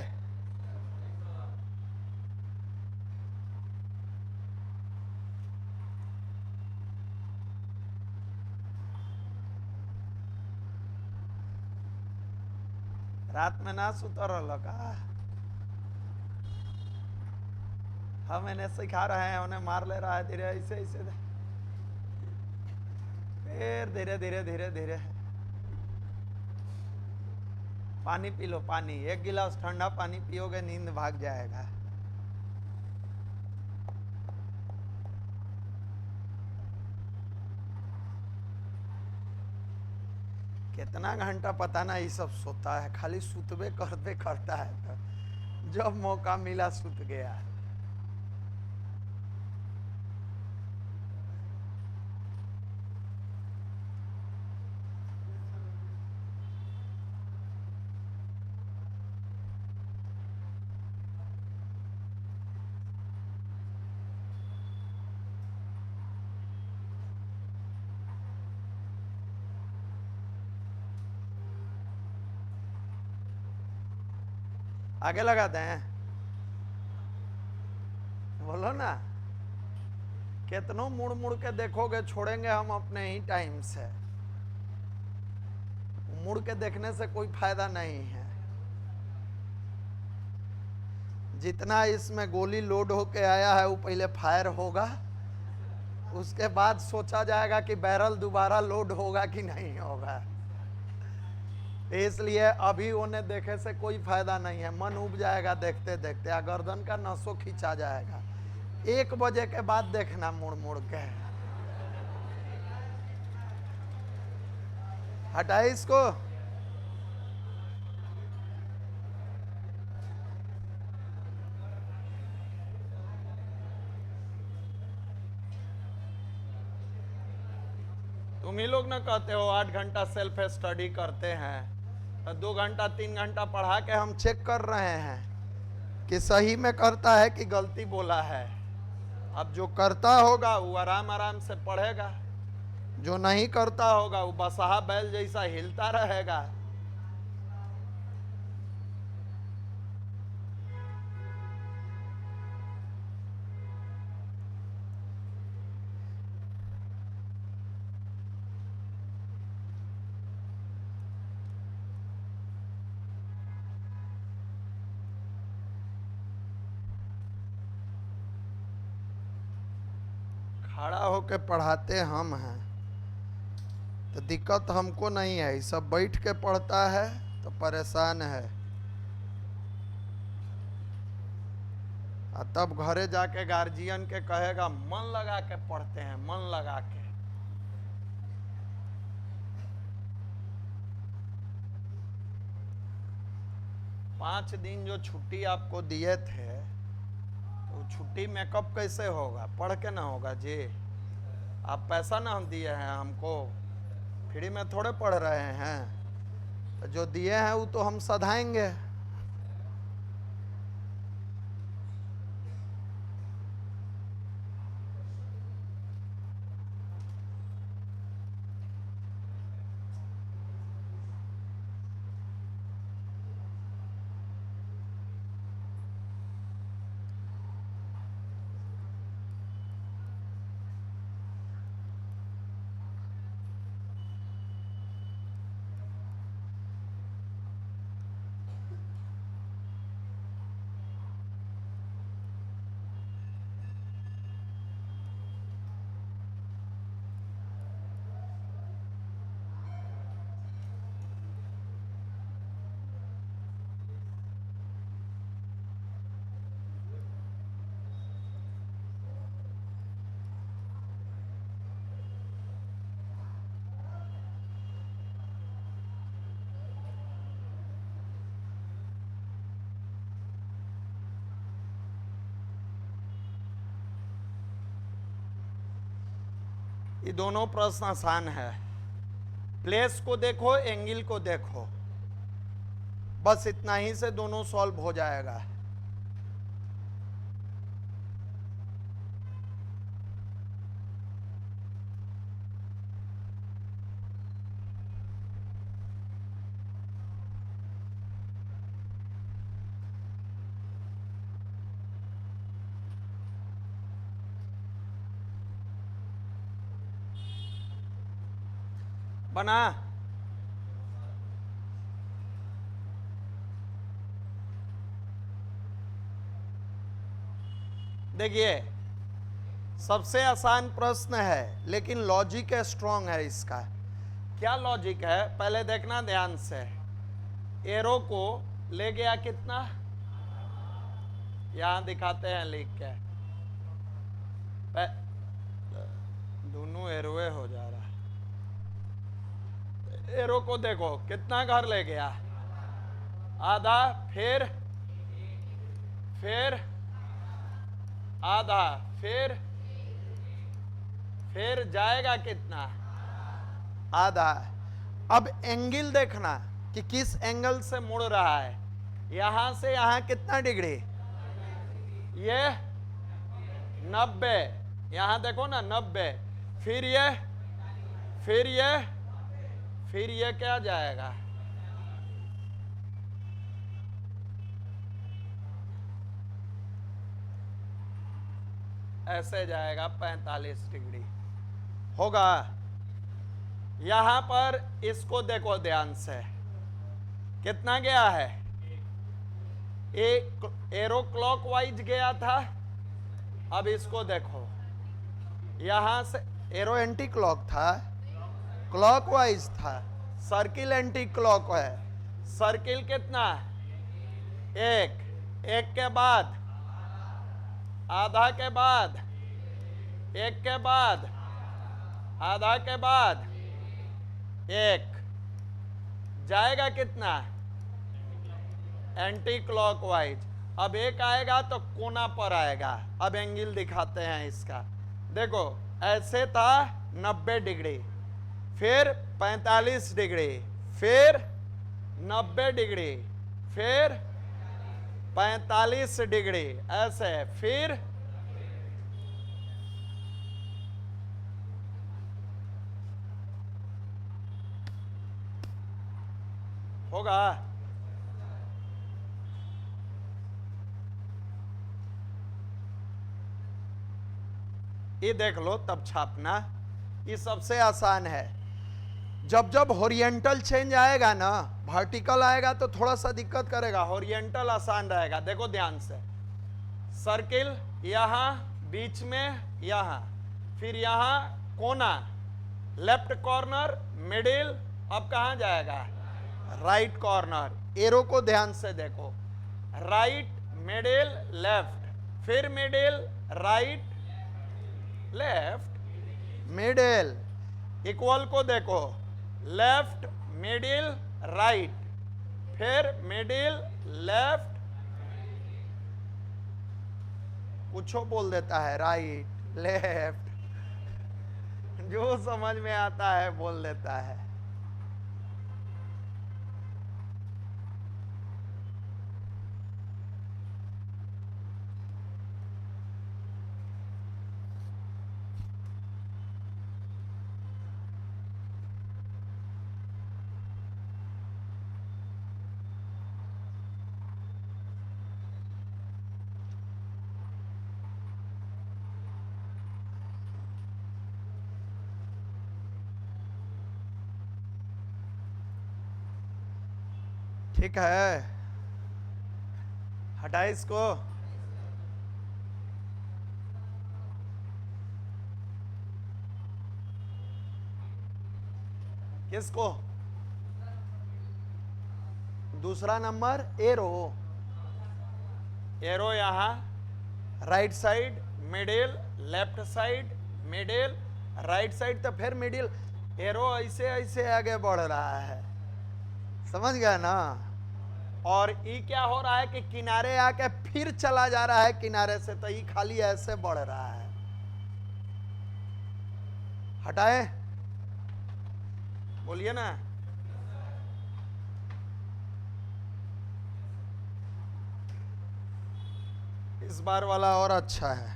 S1: रात में ना सुतर रहो का। हम इन्हें सिखा रहे हैं, उन्हें मार ले रहा है धीरे, ऐसे ऐसे फिर धीरे धीरे धीरे धीरे। पानी पी लो, पानी, एक गिलास ठंडा पानी पियोगे नींद भाग जाएगा। कितना घंटा पता ना ये सब सोता है, खाली सुतबे करते करता है, तो जब मौका मिला सुत गया। आगे लगाते हैं, बोलो ना। कितनों मुड़ मुड़ के देखोगे, छोड़ेंगे हम अपने ही टाइम से। मुड़ के देखने से कोई फायदा नहीं है। जितना इसमें गोली लोड होके आया है वो पहले फायर होगा, उसके बाद सोचा जाएगा कि बैरल दोबारा लोड होगा कि नहीं होगा। इसलिए अभी उन्हें देखे से कोई फायदा नहीं है, मन उब जाएगा देखते देखते, या गर्दन का नसों खींचा जाएगा। 1 बजे के बाद देखना मुड़ मुड़ के। हटाए इसको। तुम ही लोग ना कहते हो 8 घंटा सेल्फ स्टडी करते हैं, तो 2 घंटा 3 घंटा पढ़ा के हम चेक कर रहे हैं कि सही में करता है कि गलती बोला है। अब जो करता होगा वो आराम आराम से पढ़ेगा, जो नहीं करता होगा वो बसहा बैल जैसा हिलता रहेगा। खड़ा होके पढ़ाते हम हैं तो दिक्कत हमको नहीं है, सब बैठ के पढ़ता है तो परेशान है। तब घरे जाके गार्जियन के कहेगा मन लगा के पढ़ते हैं, मन लगा के। पांच दिन जो छुट्टी आपको दिए थे, तो छुट्टी मेकअप कैसे होगा? पढ़ के ना होगा जी। आप पैसा ना हम दिए हैं, हमको फ्री में थोड़े पढ़ रहे हैं, तो जो दिए हैं वो तो हम सधाएंगे। ये दोनों प्रश्न आसान है। प्लेस को देखो, एंगल को देखो, बस इतना ही से दोनों सॉल्व हो जाएगा। बना। देखिए सबसे आसान प्रश्न है लेकिन लॉजिक स्ट्रांग है इसका। क्या लॉजिक है पहले देखना ध्यान से। एरो को ले गया कितना, यहां दिखाते हैं लिख के। दोनों एरोए हो जा रहा है। एरो को देखो कितना घर ले गया, आधा, फिर आधा, फिर जाएगा कितना, आधा। अब एंगल देखना कि किस एंगल से मुड़ रहा है। यहां से यहां कितना डिग्री, ये 90, यहां देखो ना 90, फिर ये क्या जाएगा, ऐसे जाएगा 45 डिग्री होगा। यहां पर इसको देखो ध्यान से कितना गया है, एक एरो क्लॉकवाइज गया था। अब इसको देखो यहां से एरो एंटी क्लॉक था, क्लॉकवाइज था, सर्किल एंटी क्लॉक है। सर्किल कितना, एक के बाद, आधा के बाद, एक के बाद, आधा के बाद, एक जाएगा कितना, एंटी क्लॉकवाइज। अब एक आएगा तो कोना पर आएगा। अब एंगल दिखाते हैं इसका। देखो ऐसे था 90 डिग्री, फिर 45 डिग्री, फिर 90 डिग्री, फिर 45 डिग्री, ऐसे फिर होगा। ये देख लो तब छापना, ये सबसे आसान है। जब जब हॉरिजेंटल चेंज आएगा ना, वर्टिकल आएगा तो थोड़ा सा दिक्कत करेगा, हॉरिजेंटल आसान रहेगा। देखो ध्यान से, सर्किल यहां बीच में, यहां फिर यहां कोना, लेफ्ट कॉर्नर, मिडिल, अब कहां जाएगा, राइट कॉर्नर। एरो को ध्यान से देखो, राइट, मिडिल, लेफ्ट, फिर middle, right, left, middle. Equal को देखो, लेफ्ट, मिडिल, राइट, फिर मिडिल, लेफ्ट, कुछ बोल देता है, राइट, लेफ्ट, जो समझ में आता है बोल देता है। ठीक है, हटाए इसको। किसको, दूसरा नंबर एरो। एरो यहां right side, middle, left side, middle, right side, तो फिर मिडिल। एरो ऐसे ऐसे आगे बढ़ रहा है, समझ गया ना। और ये क्या हो रहा है कि किनारे आके फिर चला जा रहा है किनारे से, तो ये खाली ऐसे बढ़ रहा है। हटाए, बोलिए ना। इस बार वाला और अच्छा है।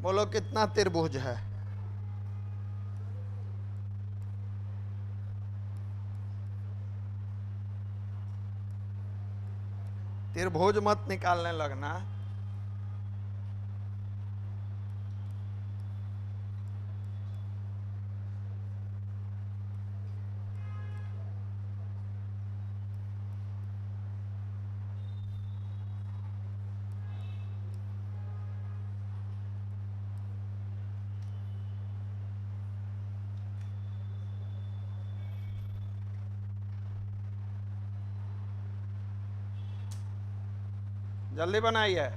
S1: बोलो कितना त्रिभुज है? त्रिभुज मत निकालने लगना। जल्दी बनाइए।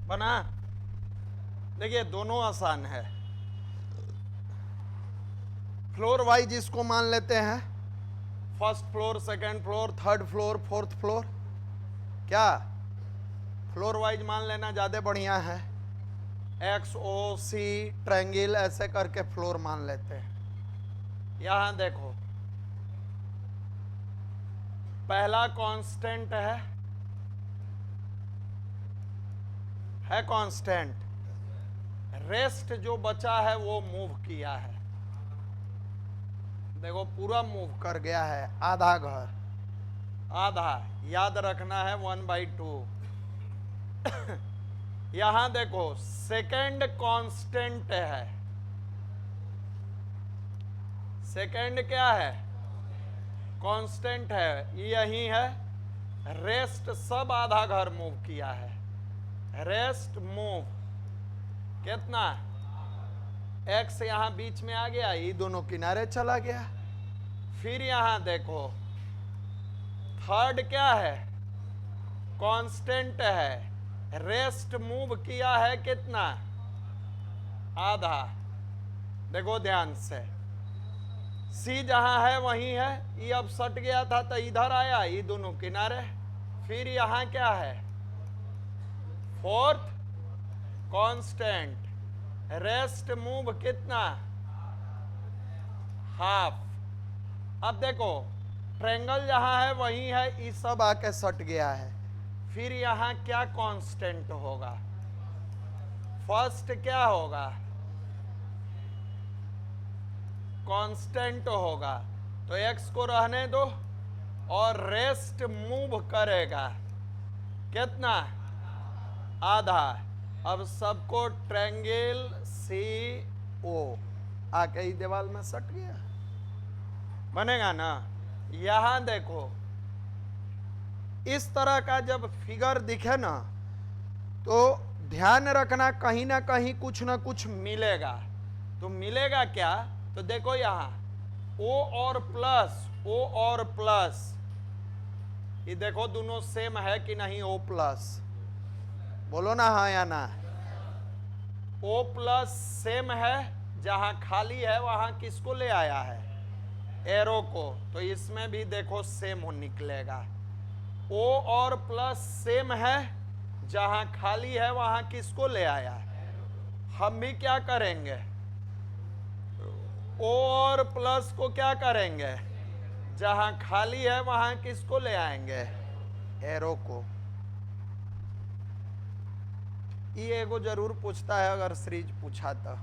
S1: बना। देखिए दोनों आसान है। फ्लोर वाइज इसको मान लेते हैं, first floor, second floor, third floor, fourth floor. क्या फ्लोर वाइज मान लेना ज्यादा बढ़िया है। एक्स ओ सी ट्रायंगल ऐसे करके फ्लोर मान लेते हैं। यहां देखो, पहला कांस्टेंट है कांस्टेंट। रेस्ट जो बचा है वो मूव किया है। देखो पूरा मूव कर गया है, आधा घर, आधा याद रखना है 1/2। यहां देखो सेकंड कांस्टेंट है। सेकंड क्या है? कांस्टेंट है, यही है। रेस्ट सब आधा घर मूव किया है। रेस्ट मूव कितना? एक्स यहां बीच में आ गया, ये दोनों किनारे चला गया। फिर यहां देखो थर्ड क्या है? कांस्टेंट है। रेस्ट मूव किया है कितना? आधा। देखो ध्यान से, सी जहां है वहीं है, ये अब सट गया था तो इधर आया, ये दोनों किनारे। फिर यहां क्या है? Fourth constant. रेस्ट मूव कितना? हाफ। अब देखो ट्रायंगल जहां है वहीं है, ये सब आके सट गया है। फिर यहां क्या कांस्टेंट होगा? फर्स्ट क्या होगा? कांस्टेंट होगा। तो एक्स को रहने दो और रेस्ट मूव करेगा कितना? आधा। अब सबको ट्रायंगल सी ओ आके ही दीवार में सट गया, बनेगा ना? यहां देखो इस तरह का जब फिगर दिखे ना तो ध्यान रखना कहीं ना कहीं कुछ ना कुछ मिलेगा। तो मिलेगा क्या? तो देखो यहां ओ और प्लस, ओ और प्लस, ये देखो दोनों सेम है कि नहीं? ओ प्लस, बोलो ना हाँ या ना। ओ प्लस सेम है, जहां खाली है वहां किसको ले आया है? एरो को। तो इसमें भी देखो सेम हो निकलेगा। ओ और प्लस सेम है, जहां खाली है वहां किसको ले आया है? हम भी क्या करेंगे? ओ और प्लस को क्या करेंगे? जहां खाली है वहां किसको ले आएंगे? एरो को। ये एगो जरूर पूछता है अगर सीरीज पूछा तो।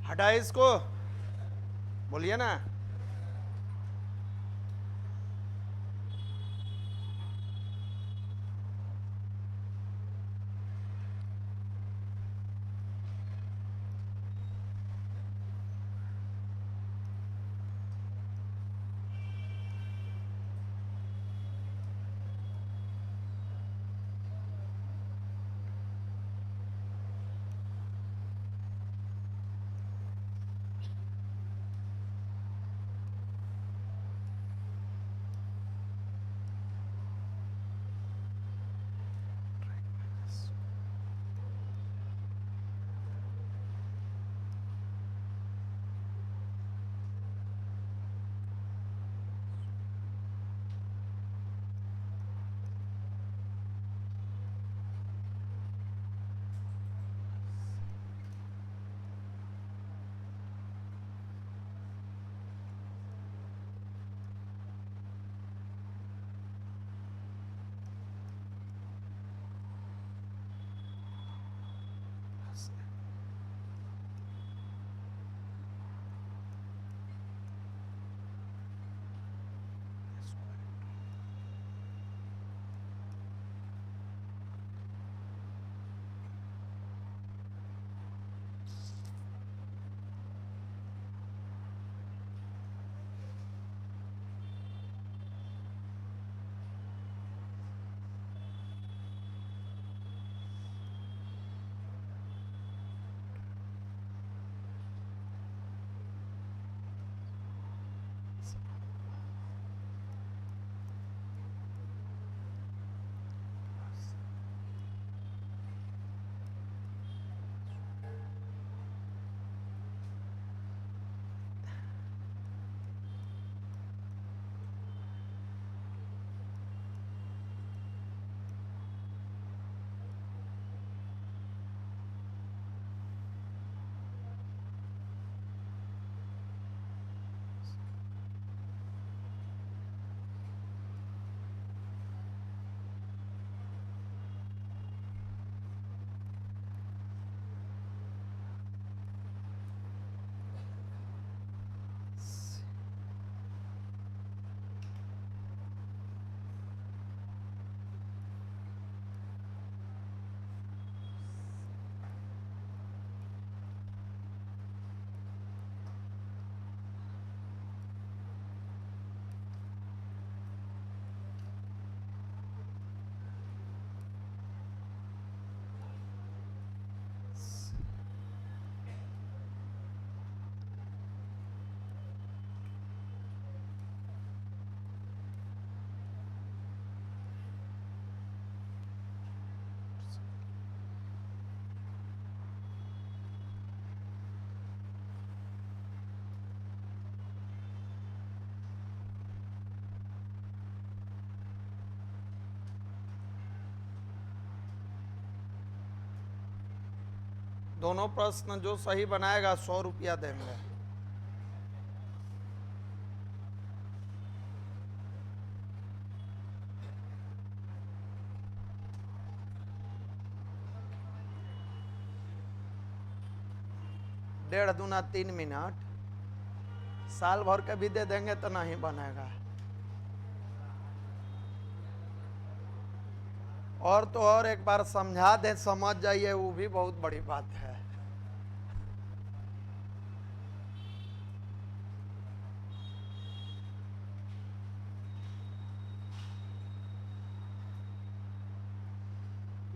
S1: हटाए इसको, बोलिए ना। दोनों प्रश्न जो सही बनाएगा 100 रुपया देंगे। डेढ़ दूना 3 मिनट, साल भर के भी दे देंगे तो नहीं बनेगा। और तो और एक बार समझा दे, समझ जाइए, वो भी बहुत बड़ी बात है।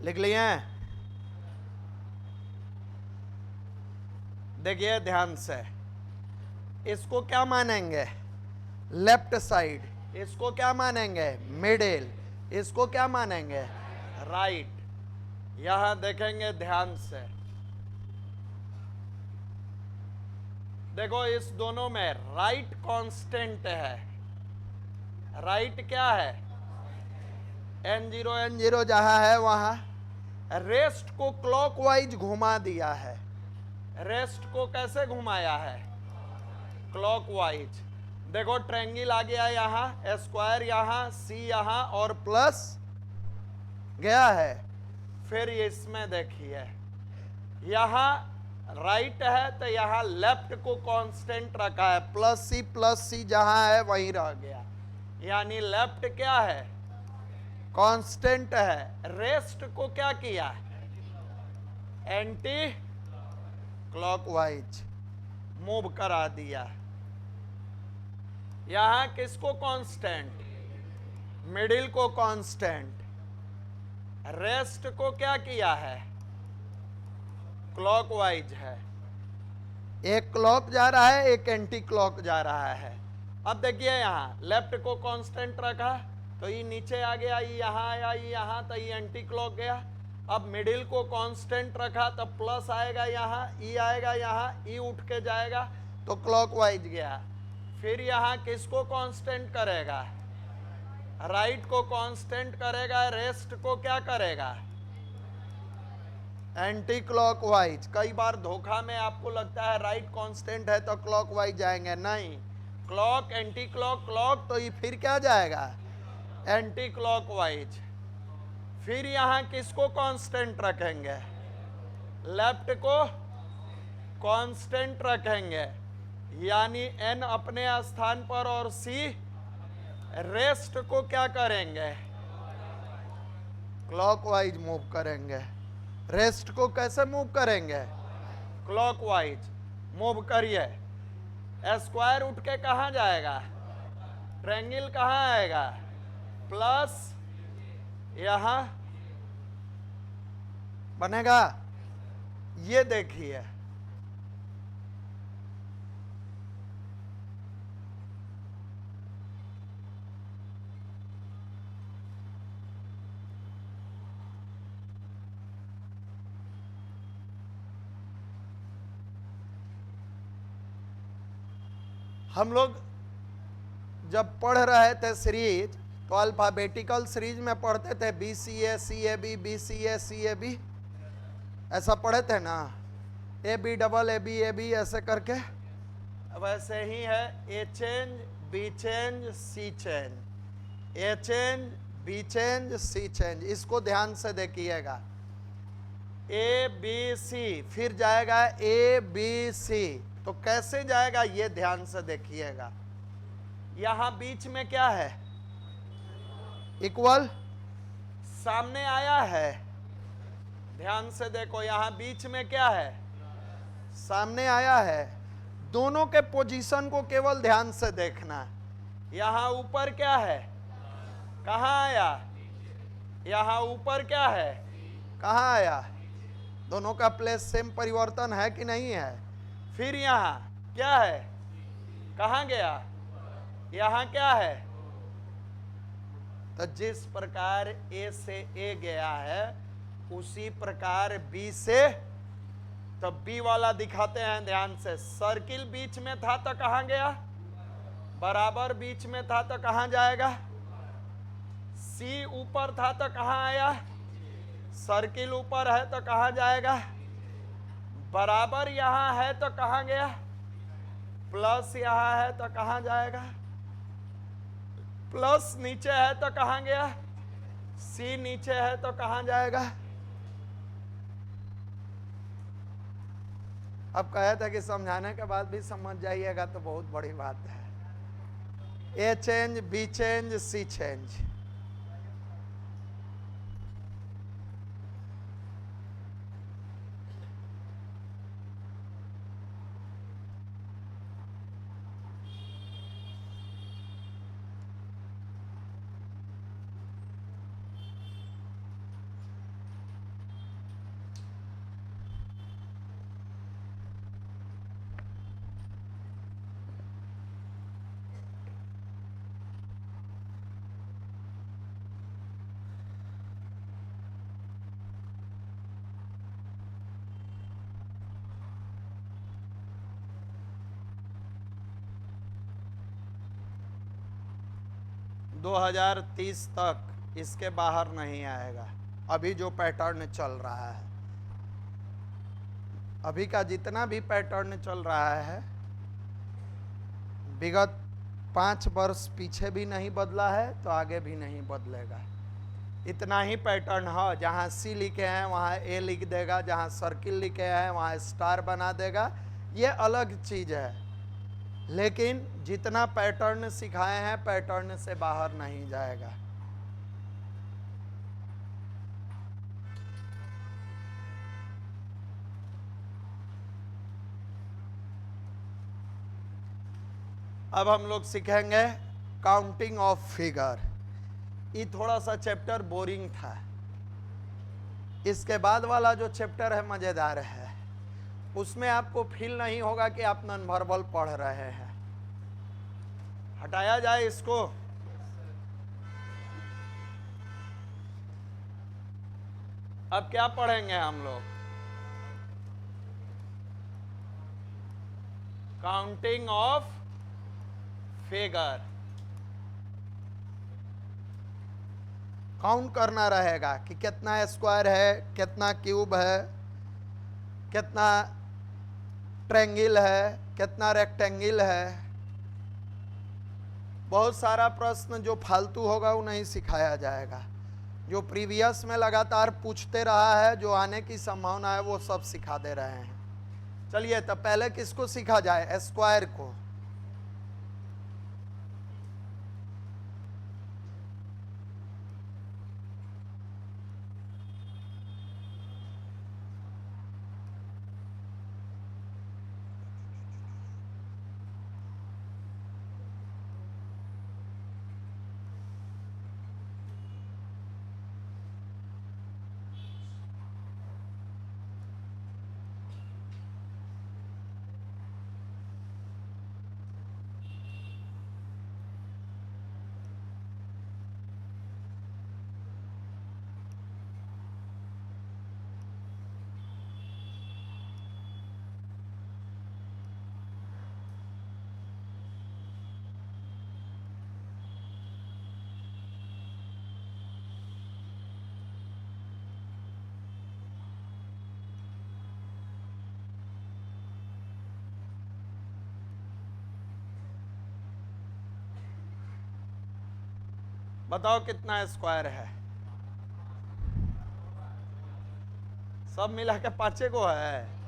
S1: लिख लिए? देखिए ध्यान से, इसको क्या मानेंगे? Left side. इसको क्या मानेंगे? मिडिल। इसको क्या मानेंगे? राइट। यहां देखेंगे ध्यान से, देखो इस दोनों में राइट कांस्टेंट है। राइट क्या है? n0 जहां है वहां रेस्ट को क्लॉकवाइज घुमा दिया है। रेस्ट को कैसे घुमाया है? क्लॉकवाइज। देखो ट्रायंगल आ गया यहां, स्क्वायर यहां, सी यहां और प्लस गया है। फिर इसमें देखिए, यहां राइट है तो यहाँ लेफ्ट को कांस्टेंट रखा है, प्लस सी जहां है वहीं रह गया, यानी लेफ्ट क्या है, कांस्टेंट है। रेस्ट को क्या किया, एंटी क्लॉकवाइज मूव करा दिया। यहां किसको कांस्टेंट, मिडिल को कांस्टेंट, रेस्ट को क्या किया है, क्लॉकवाइज है। एक क्लॉक जा रहा है, एक एंटी क्लॉक जा रहा है। अब देखिए यहां लेफ्ट को कांस्टेंट रखा तो ये नीचे आ गया, ये यहां आया, ये यहां, तो ये एंटी क्लॉक गया। अब मिडिल को कांस्टेंट रखा तो प्लस आएगा यहाँ, ई आएगा यहाँ, ई उठ के जाएगा तो क्लॉकवाइज गया। फिर यहाँ किसको कांस्टेंट करेगा, राइट को कांस्टेंट करेगा, रेस्ट को क्या करेगा, एंटी क्लॉकवाइज। कई बार धोखा में आपको लगता है राइट कांस्टेंट है तो क्लॉकवाइज जाएंगे, नहीं, क्लॉक एंटी क्लॉक क्लॉक, तो ये फिर क्या जाएगा, एंटी क्लॉकवाइज। फिर यहां किसको कांस्टेंट रखेंगे, लेफ्ट को कांस्टेंट रखेंगे, यानी एन अपने स्थान पर और सी, रेस्ट को क्या करेंगे, क्लॉकवाइज मूव करेंगे। रेस्ट को कैसे मूव करेंगे, क्लॉकवाइज मूव करिए। स्क्वायर उठ के कहां जाएगा, ट्रायंगल कहां आएगा, प्लस यहां बनेगा। ये देखिए हम लोग जब पढ़ रहे थे सीरीज तो अल्फाबेटिकल सीरीज में पढ़ते थे, B C A C A B, B C A B, ऐसा पढ़े थे ना, A B double A B ऐसे करके। वैसे ही है, A change B change C change, A change B change C change. इसको ध्यान से देखिएगा, ए बी सी फिर जाएगा ए बी सी, तो कैसे जाएगा ये ध्यान से देखिएगा। यहां बीच में क्या है, इक्वल, सामने आया है, ध्यान से देखो, यहां बीच में क्या है, सामने आया है। दोनों के पोजीशन को केवल ध्यान से देखना। यहां ऊपर क्या है, कहां आया, यहां ऊपर क्या है, कहां आया, दोनों का प्लेस सेम परिवर्तन है कि नहीं है। फिर यहां क्या है, कहां गया, यहां क्या है। तो जिस प्रकार ए से ए गया है उसी प्रकार बी से, तो बी वाला दिखाते हैं ध्यान से। सर्किल बीच में था तो कहां गया, बराबर बीच में था तो कहां जाएगा, सी ऊपर था तो कहां आया, सर्किल ऊपर है तो कहां जाएगा, बराबर यहां है तो कहां गया, प्लस यहां है तो कहां जाएगा, प्लस नीचे है तो कहां गया, सी नीचे है तो कहां जाएगा। अब कहे थे कि समझाने के बाद भी समझ जाइएगा तो बहुत बड़ी बात है। A change B change C change, दो 2030 तक इसके बाहर नहीं आएगा। अभी जो पैटर्न चल रहा है, अभी का जितना भी पैटर्न चल रहा है, विगत 5 वर्ष पीछे भी नहीं बदला है तो आगे भी नहीं बदलेगा। इतना ही पैटर्न है, जहाँ सी लिखे हैं वहाँ ए लिख देगा, जहाँ सर्किल लिखे हैं वहाँ स्टार बना देगा, ये अलग चीज है। लेकिन जितना पैटर्न सिखाए हैं पैटर्न से बाहर नहीं जाएगा। अब हम लोग सीखेंगे काउंटिंग ऑफ फिगर। ये थोड़ा सा चैप्टर बोरिंग था, इसके बाद वाला जो चैप्टर है मजेदार है। उसमें आपको फील नहीं होगा कि आप नॉन वर्बल पढ़ रहे हैं। हटाया जाए इसको। अब क्या पढ़ेंगे हम लोग? Counting of figure. काउंट करना रहेगा कि कितना स्क्वायर है, कितना क्यूब है, कितना ट्रायंगल है, कितना रेक्टेंगल है। बहुत सारा प्रश्न जो फालतू होगा वो नहीं सिखाया जाएगा। जो प्रीवियस में लगातार पूछते रहा है, जो आने की संभावना है, वो सब सिखा दे रहे हैं। चलिए, तो पहले किसको सीखा जाए? स्क्वायर को। बताओ कितना स्क्वायर है? सब मिला के 5 को है।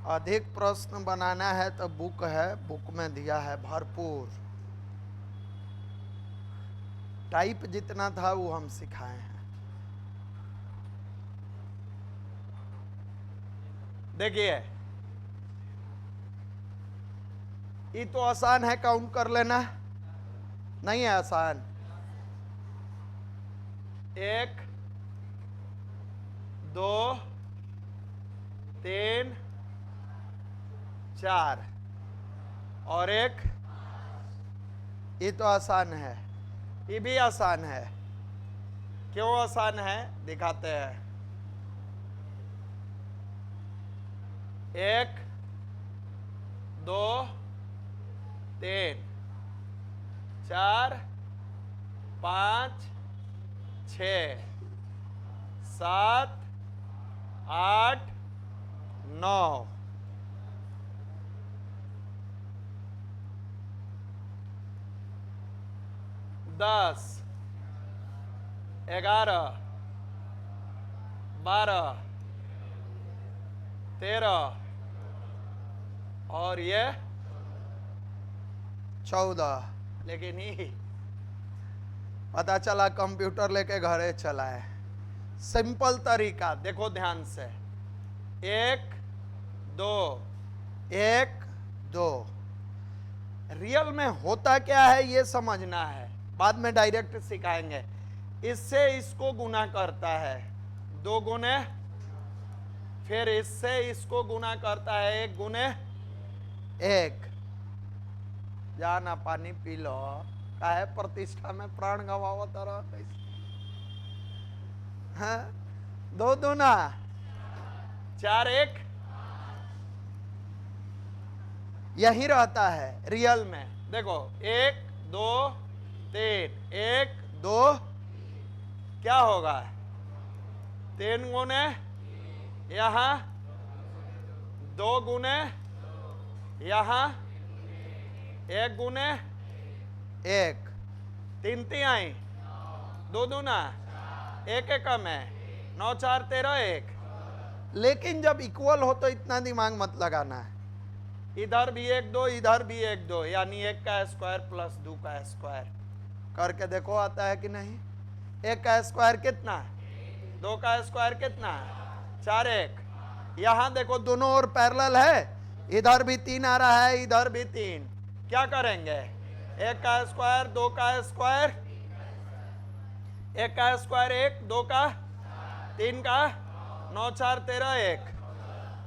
S1: अधिक प्रश्न बनाना है तो बुक है, बुक में दिया है भरपूर। टाइप जितना था वो हम सिखाए हैं। देखिए, ये तो आसान है, काउंट कर लेना। नहीं है आसान? 1 2 3 4 और 1। ये तो आसान है, ये भी आसान है। क्यों आसान है दिखाते हैं। 1 2 3 4 5 6 7 8 9 10 11 12 13 और ये 14। लेकिन ही पता चला कंप्यूटर लेके घरे चला है। सिंपल तरीका देखो ध्यान से। 1 2 1 2। रियल में होता क्या है ये समझना है, बाद में डायरेक्ट सिखाएंगे। इससे इसको गुना करता है, 2 गुने, फिर इससे इसको गुना करता है 1 गुने 1। जाना पानी पी लो, काहे प्रतिष्ठा में प्राण गवाओ तरह कैसे? हाँ, 2 दूना 4, 1 यही रहता है रियल में। देखो 1 2 3, 1 2 क्या होगा? 3 गुने यहां, 2 गुने यहां, 1 गुने 1, 3 तिहाई, 2 दूना 1 एकम है, 9 4 13 1। लेकिन जब इक्वल हो तो इतना दिमाग मत लगाना है, इधर भी 1 2, इधर भी 1 2, यानी 1 का स्क्वायर प्लस 2 का स्क्वायर करके देखो आता है कि नहीं। 1 का स्क्वायर कितना? 2 का स्क्वायर कितना? 4 1। यहां देखो दोनों ओर पैरेलल है, इधर भी 3 आ रहा है, इधर भी 3। क्या करेंगे? 1 का स्क्वायर, 2 का स्क्वायर, 1 का स्क्वायर 1, 2 का 3 का 9 4 13 1।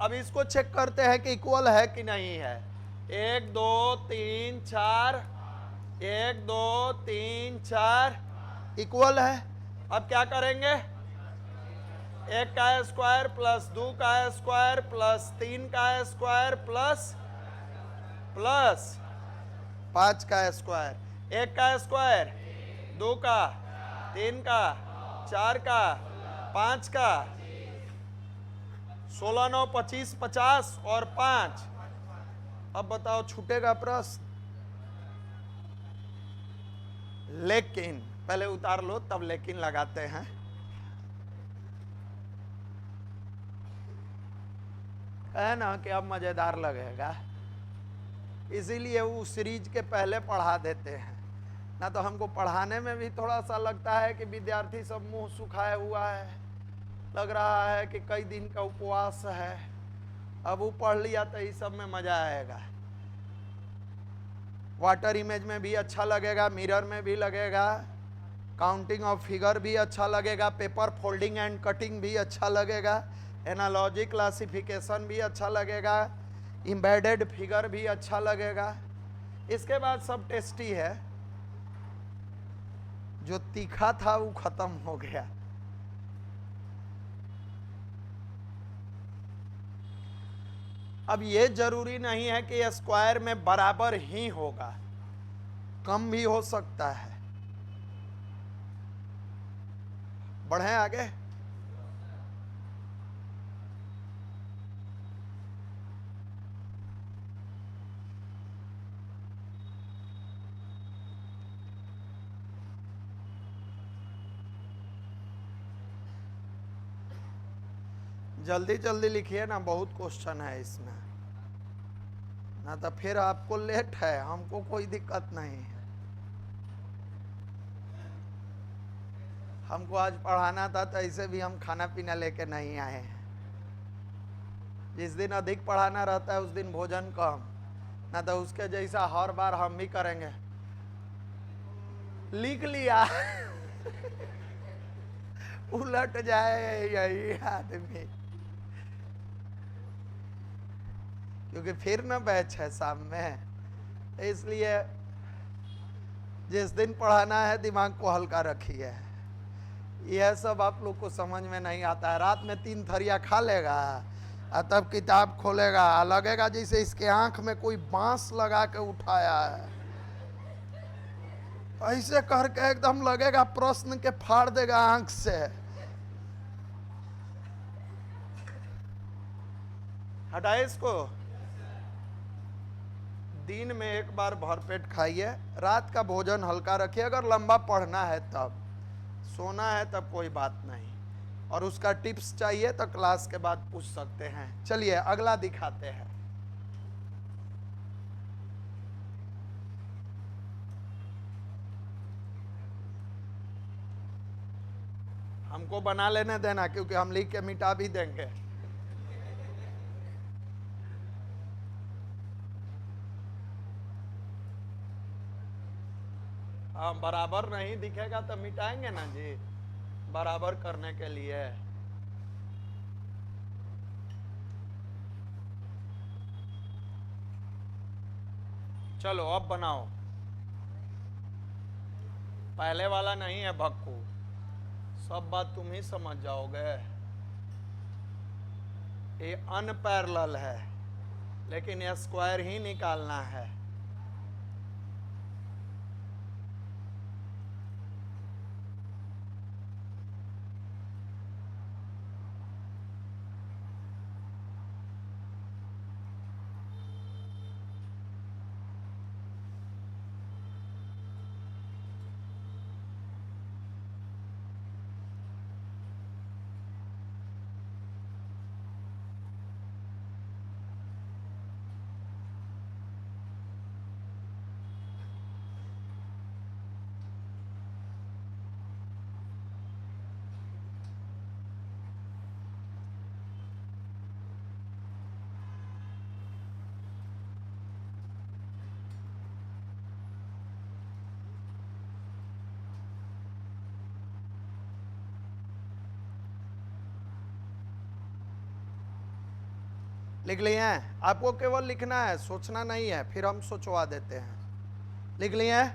S1: अब इसको चेक करते हैं कि इक्वल है कि नहीं है। 1 2 3 4, 1 2 3 4 इक्वल है। अब क्या करेंगे? 1 का स्क्वायर प्लस 2 का स्क्वायर प्लस 3 का स्क्वायर प्लस 5 का स्क्वायर। 1 का स्क्वायर, 2 का, 3 का, 4 का, 5 का, 16 9 25 50 और 5। अब बताओ छूटेगा प्रश्न? लेकिन पहले उतार लो तब लेकिन लगाते हैं। है ना कि अब मजेदार लगेगा, इसीलिए वो सीरीज के पहले पढ़ा देते हैं। ना तो हमको पढ़ाने में भी थोड़ा सा लगता है कि विद्यार्थी सब मुंह सुखाए हुआ है, लग रहा है कि कई दिन का उपवास है। अब वो पढ़ लिया तो इस सब में मजा आएगा। वाटर इमेज में भी अच्छा लगेगा, मिरर में भी लगेगा, काउंटिंग ऑफ फिगर भी अच्छा लगेगा, पेपर फोल्डिंग एंड कटिंग भी अच्छा लगेगा, एनालॉजी क्लासिफिकेशन भी अच्छा लगेगा, एम्बेडेड फिगर भी अच्छा लगेगा। इसके बाद सब टेस्टी है। जो तीखा था वो खत्म हो गया। अब ये जरूरी नहीं है कि स्क्वायर में बराबर ही होगा, कम भी हो सकता है। बढ़े आगे। जल्दी जल्दी लिखिए ना, बहुत क्वेश्चन है इसमें, ना तो फिर आपको लेट है, हमको कोई दिक्कत नहीं है। हमको आज पढ़ाना था तो ऐसे भी हम खाना पीना लेके नहीं आए हैं। जिस दिन अधिक पढ़ाना रहता है उस दिन भोजन कम, ना तो उसके जैसा हर बार हम भी करेंगे। लिख लिया उलट जाए यही आदमी, क्योंकि फिर ना बैच है शाम में, इसलिए जिस दिन पढ़ाना है दिमाग को हल्का रखिए। यह सब आप लोग को समझ में नहीं आता है। रात में 3 थरिया खा लेगा और तब किताब खोलेगा, लगेगा जैसे इसके आंख में कोई बांस लगा के उठाया है, ऐसे करके एकदम लगेगा प्रश्न के फाड़ देगा आंख से। हटाए इसको। दिन में एक बार भरपेट खाइए, रात का भोजन हल्का रखिए। अगर लंबा पढ़ना है तब, सोना है तब कोई बात नहीं। और उसका टिप्स चाहिए तो क्लास के बाद पूछ सकते हैं। चलिए अगला दिखाते हैं। हमको बना लेने देना, क्योंकि हम लिख के मिटा भी देंगे। हाँ, बराबर नहीं दिखेगा तो मिटाएंगे ना जी, बराबर करने के लिए। चलो अब बनाओ, पहले वाला नहीं है भक्कू, सब बात तुम ही समझ जाओगे। ये अनपैरेलल है, लेकिन ये स्क्वायर ही निकालना है। लिख लिए हैं? आपको केवल लिखना है, सोचना नहीं है, फिर हम सोचवा देते हैं। लिख लिए हैं?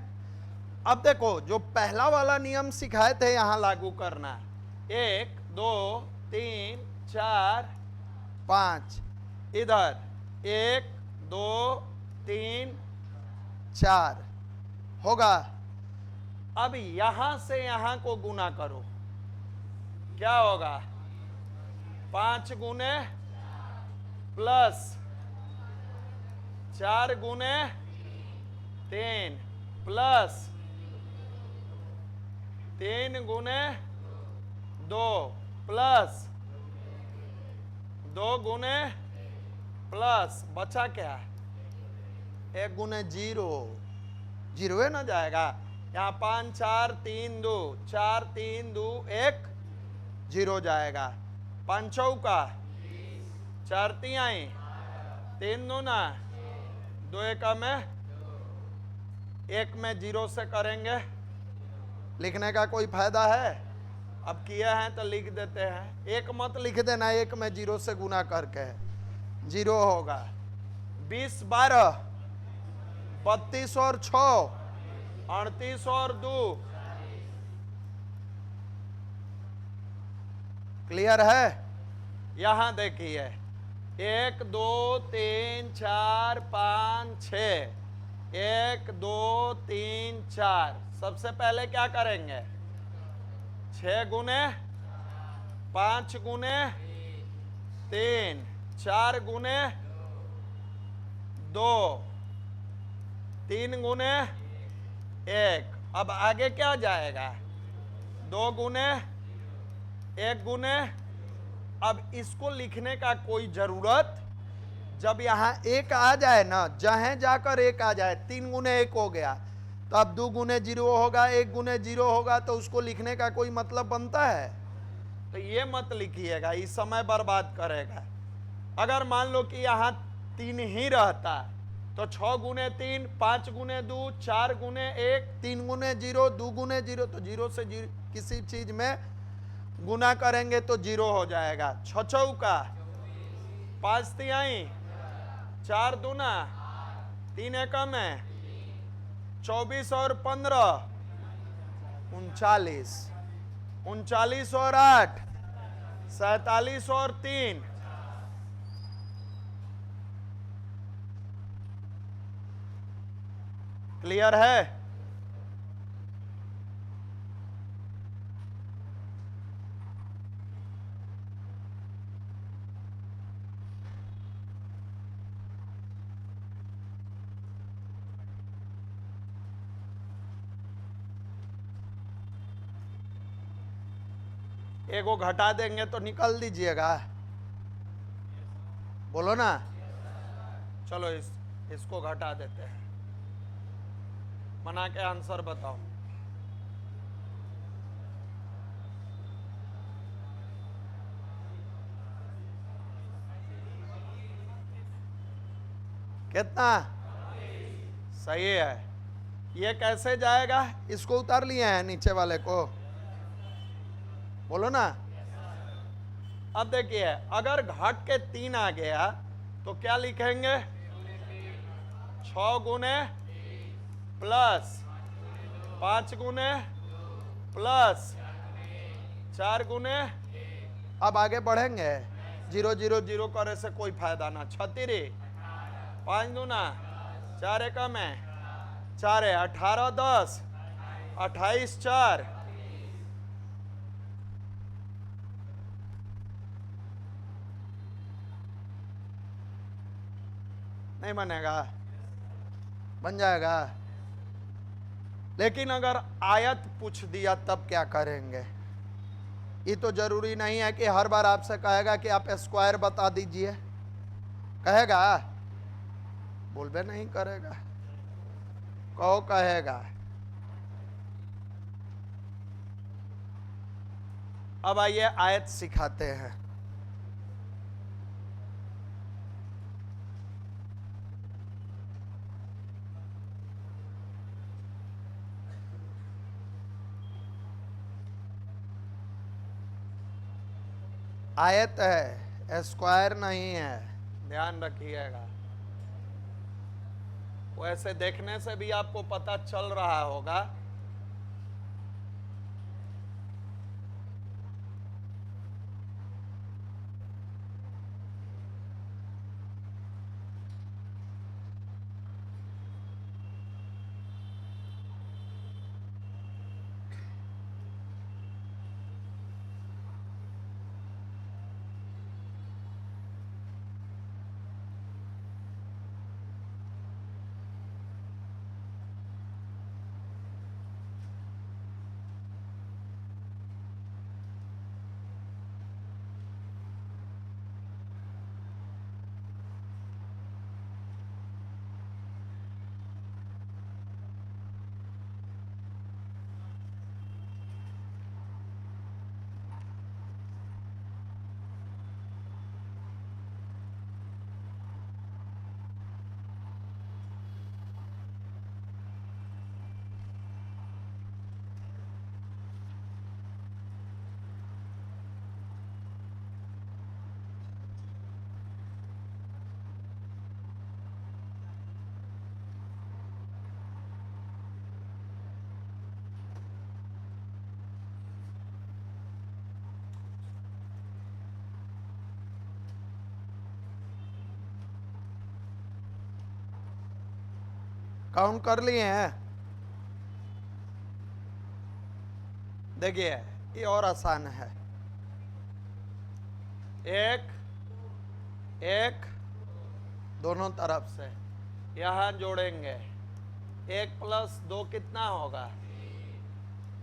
S1: अब देखो, जो पहला वाला नियम सिखाए थे यहां लागू करना है। 1 2 3 4 5, इधर 1 2 3 4 होगा। अब यहां से यहां को गुना करो, क्या होगा? 5 गुने प्लस 4 गुने 3 प्लस 3 गुने 2 प्लस 2 गुने प्लस बचा क्या? 1 गुने 0, 0 है ना जाएगा। यहाँ 5 4 3 2, 4 3 2 1 0 जाएगा। 5 चौका 4 तिहाई 3 दूना 2 एकम में 1 में 0 से करेंगे। लिखने का कोई फायदा है? अब किए हैं तो लिख देते हैं। 1 मत लिख देना, 1 में 0 से गुना करके 0 होगा। 20 12 32 और 6 38 और 2। क्लियर है? यहां देखिए 1 2 3 4 5 6, 1 2 3 4। सबसे पहले क्या करेंगे? 6 गुने 5 गुने 3 4 गुने 2 3 गुने 1। अब आगे क्या जाएगा? 2 गुने 1 गुने। अब इसको लिखने का कोई जरूरत, जब यहां 1 आ जाए ना, जहां जाकर 1 आ जाए, 3 गुने 1 हो गया, तो अब 2 गुने 0 होगा, 1 गुने 0 होगा, तो उसको लिखने का कोई मतलब बनता है? तो ये मत लिखिएगा, इस समय बर्बाद करेगा। अगर मान लो कि यहां 3 ही रहता, तो 6 गुने 3 5 गुने 2 4 गुने 1 3 गुने 0 2 गुने 0, तो 0 से किसी चीज में गुना करेंगे तो 0 हो जाएगा। 6 चौका 5 तिहाई 4 दूना 3 एकम में 24 और 15 39, 39 और 8 47 और 3। क्लियर है? एगो घटा देंगे तो निकल दीजिएगा, बोलो ना। चलो इसको घटा देते हैं, बना के आंसर बताओ। कितना? सही है। ये कैसे जाएगा? इसको उतार लिए हैं नीचे वाले को, बोलो ना। अब देखिए, अगर घट के 3 आ गया तो क्या लिखेंगे? 6 गुने प्लस 5 गुने प्लस 4 गुने। अब आगे बढ़ेंगे, 0 0 0 करे से कोई फायदा ना। 36 5 दूना 4 एकम है 4 है 18 10 28 4 नहीं बनेगा, बन जाएगा। लेकिन अगर आयत पूछ दिया तब क्या करेंगे? ये तो जरूरी नहीं है कि हर बार आपसे कहेगा कि आप स्क्वायर बता दीजिए, कहेगा? बोलबे नहीं करेगा, कहो कहेगा। अब आइए आयत सिखाते हैं। आयत है, स्क्वायर नहीं है, ध्यान रखिएगा। वैसे देखने से भी आपको पता चल रहा होगा। काउंट कर लिए हैं? देखिए ये और आसान है। 1 1 दोनों तरफ से यहां जोड़ेंगे। 1 + 2 कितना होगा?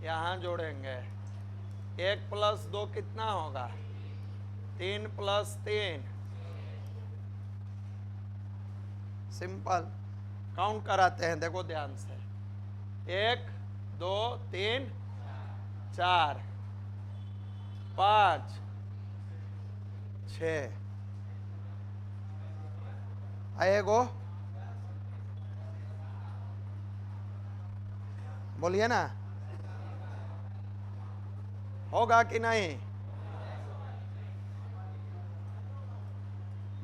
S1: यहां जोड़ेंगे। 1 + 2 कितना होगा? 3 + 3। सिंपल। काउंट कराते हैं, देखो ध्यान से। 1 2 3 4 5 6 आएगो, बोलिए ना, होगा कि नहीं?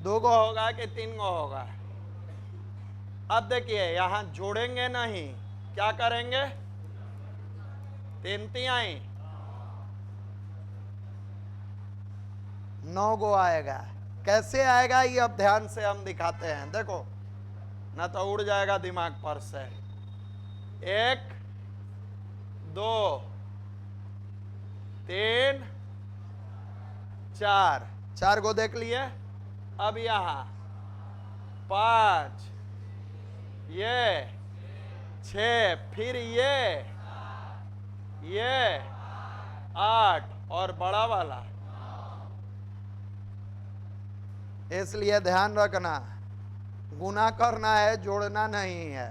S1: 2 गो होगा कि 3 गो होगा? अब देखिए यहां जोड़ेंगे नहीं, क्या करेंगे? 3 तिहाई 9 गो आएगा। कैसे आएगा ये अब ध्यान से हम दिखाते हैं, देखो ना तो उड़ जाएगा दिमाग पर से। 1 2 3 4 4 गो देख लिए। अब यहां 5 ये 6 फिर ये 8 और बड़ा वाला। इसलिए ध्यान रखना, गुना करना है, जोड़ना नहीं है।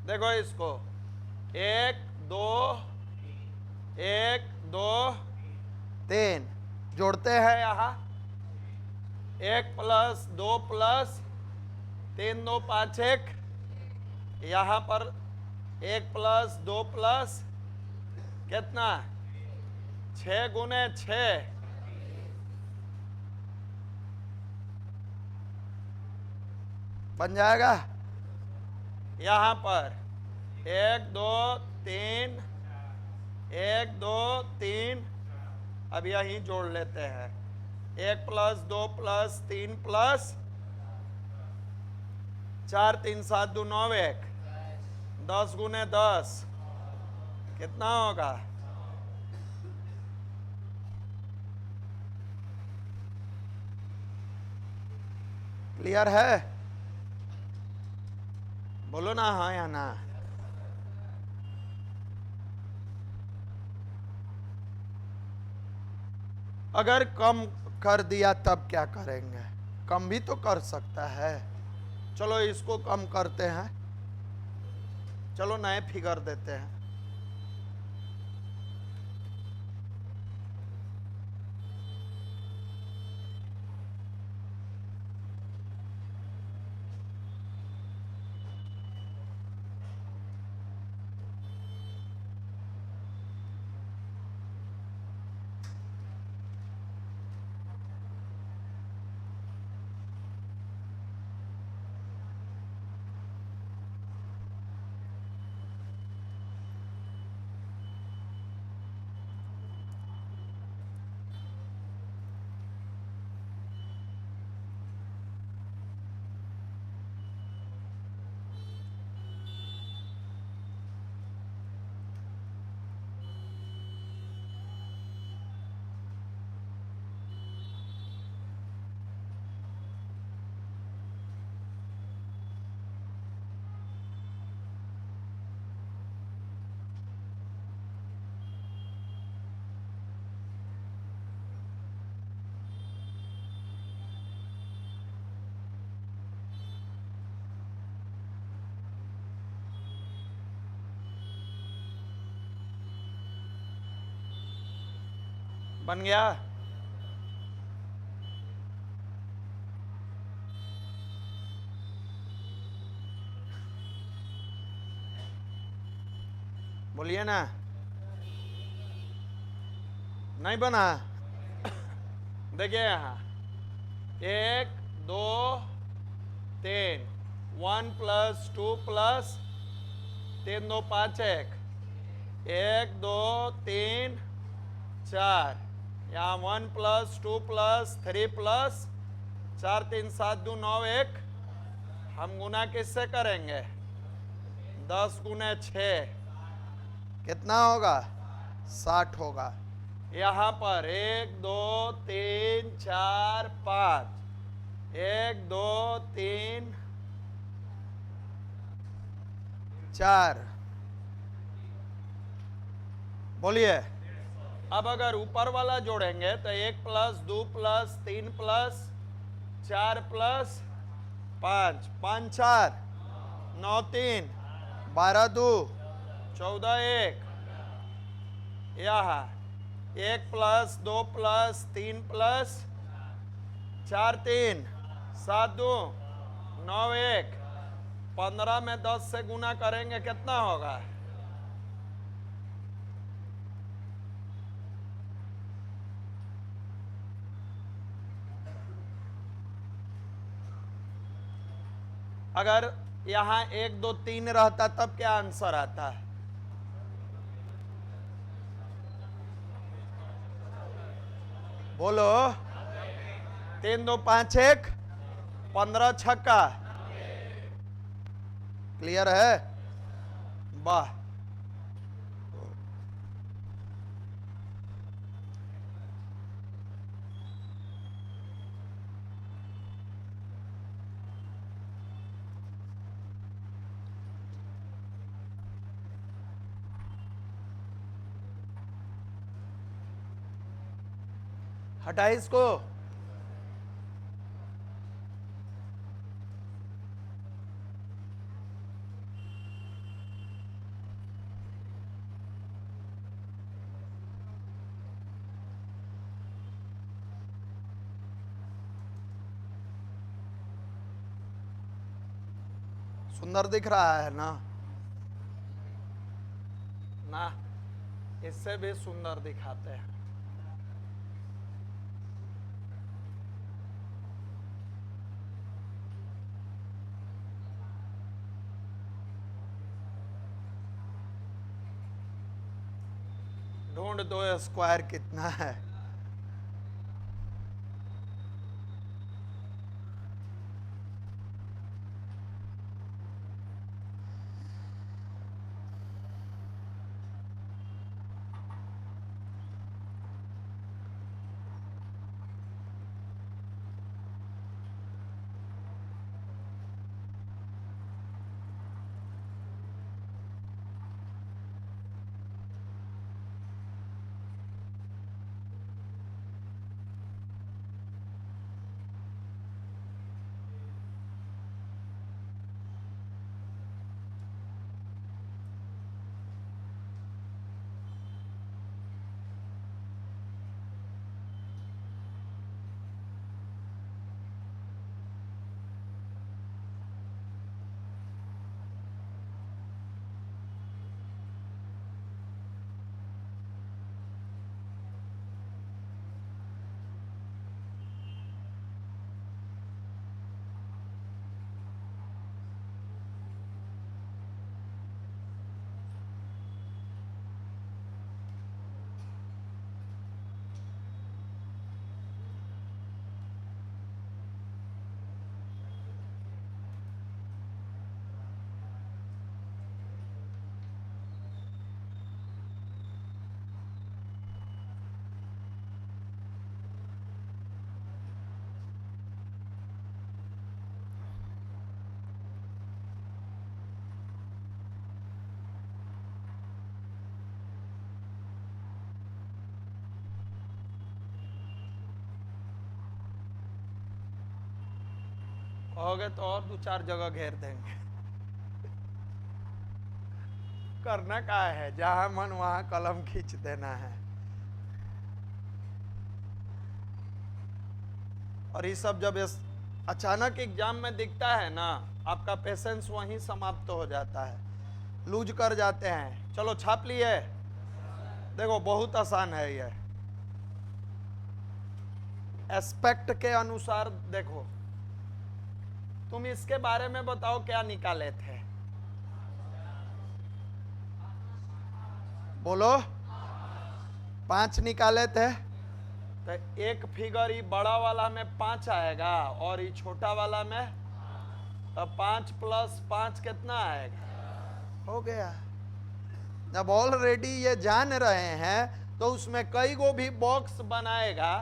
S1: देखो इसको एक दो, एक दो तीन, जोड़ते हैं यहाँ, एक प्लस दो प्लस तीन, दो पाँच एक, यहाँ पर एक प्लस दो प्लस कितना, 6 गुने 6, बन जाएगा। यहाँ पर एक दो तीन, एक दो तीन, अब यहीं जोड़ लेते हैं, एक प्लस दो प्लस तीन प्लस 4, 3 7 2 9 1, 10 गुने 10 कितना होगा, क्लियर है, बोलो ना हाँ या ना। अगर कम कर दिया तब क्या करेंगे, कम भी तो कर सकता है। चलो इसको कम करते हैं, चलो नए फिगर देते हैं। बन गया, बोलिए ना, नहीं बना, देखिए यहाँ एक दो तीन, 1 प्लस 2 प्लस 3 2 5 1, 1 2 3 4, यहाँ 1 प्लस 2 प्लस 3 प्लस 4 3 7 2 9 1, हम गुना किससे करेंगे, 10 गुने 6 कितना होगा, 60 होगा। यहाँ पर 1 2 3 4 5, 1 2 3 4, बोलिए। अब अगर ऊपर वाला जोड़ेंगे तो 1 प्लस 2 प्लस 3 प्लस 4 प्लस 5, 5 4 9 3 12 2 14 1, यहाँ 1 प्लस 2 प्लस 3 प्लस 4 3 7 2 9 1, 15 में 10 से गुना करेंगे कितना होगा, अगर यहाँ 1 2 3 रहता तब क्या आंसर आता है, बोलो, 3 2 5 1, 15 छक्का, क्लियर है, वाह। हटा इसको, सुंदर दिख रहा है ना? ना, इससे भी सुंदर दिखाते हैं। ढूंढ दो स्क्वायर कितना है। कहोगे तो और 2-4 जगह घेर देंगे। करना क्या है, जहां मन वहां कलम खींच देना है। और ये सब जब अचानक एग्जाम में दिखता है ना, आपका पेशेंस वहीं समाप्त हो जाता है, लूज कर जाते हैं। चलो छाप लिए, देखो बहुत आसान है ये। एस्पेक्ट के अनुसार देखो, तुम इसके बारे में बताओ क्या निकाले थे, बोलो। 5 निकाले थे, तो एक फिगर ये बड़ा वाला में 5 आएगा और ये छोटा वाला में, तो 5 + 5 कितना आएगा? हो गया। जब ऑलरेडी ये जान रहे हैं तो उसमें कई गो भी बॉक्स बनाएगा,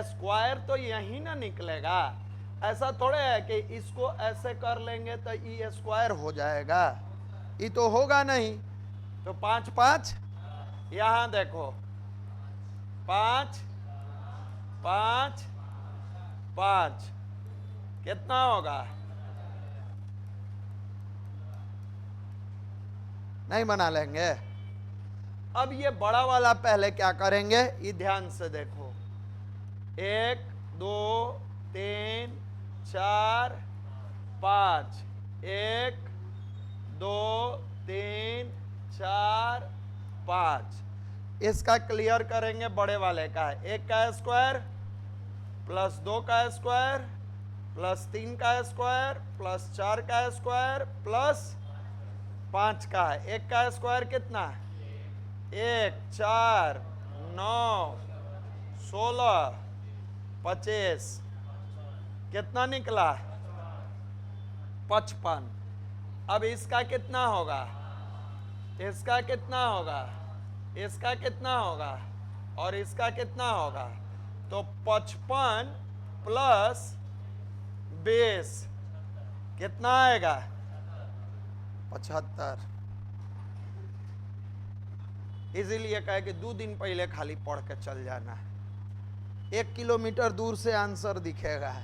S1: स्क्वायर तो यही ना निकलेगा। ऐसा थोड़े है कि इसको ऐसे कर लेंगे तो ये स्क्वायर हो जाएगा, ये तो होगा नहीं। तो 5 5, यहां देखो 5 5 5 कितना होगा? नहीं बना लेंगे। अब ये बड़ा वाला पहले क्या करेंगे, ये ध्यान से देखो। 1 2 3 4 5, 1 2 3 4 5। इसका क्लियर करेंगे बड़े वाले का। 1 का स्क्वायर प्लस 2 का स्क्वायर प्लस 3 का स्क्वायर प्लस 4 का स्क्वायर प्लस 5 का है। 1 का स्क्वायर कितना? 1 4 9 16 25, कितना निकला? 55। अब इसका कितना होगा? इसका कितना होगा? इसका कितना होगा? और इसका कितना होगा? तो 55 + 20 कितना आएगा? 75। इसीलिए कहे कि 2 दिन पहले खाली पढ़ के चल जाना है, 1 किलोमीटर दूर से आंसर दिखेगा।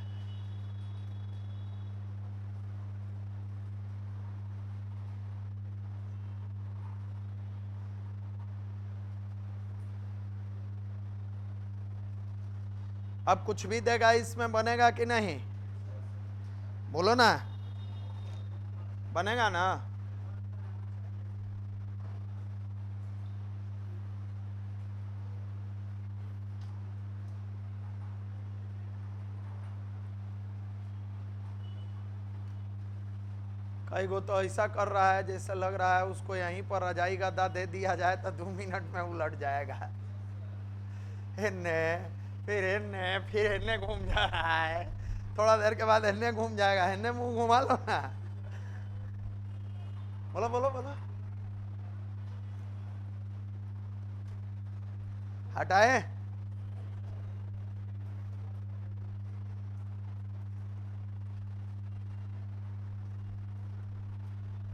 S1: अब कुछ भी देगा इसमें बनेगा कि नहीं, बोलो ना। बनेगा ना? कई गो तो ऐसा कर रहा है जैसे लग रहा है उसको यहीं पर रजाई गद्दा दे दिया जाए तो 2 मिनट में उलट जाएगा। हिन्ने फिर हिन्ने घूम जा रहा है, थोड़ा देर के बाद हिन्ने घूम जाएगा। हिन्ने मुंह घुमा लो ना। बोलो बोलो बोलो। हटाए।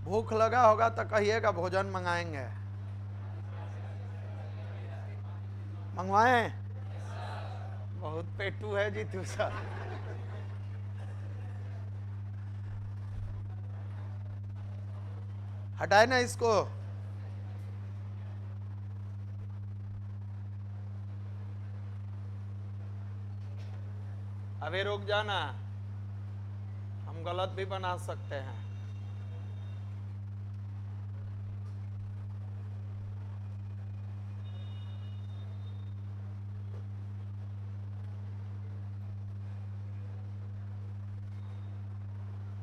S1: भूख लगा होगा तो कहिएगा, भोजन मंगाएंगे। मंगवाएं? बहुत पेटू है जी तू सर। हटाए ना इसको। अभी रुक जाना, हम गलत भी बना सकते हैं।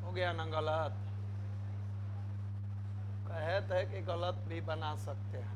S1: हो गया ना गलत? कहते हैं कि गलत भी बना सकते हैं।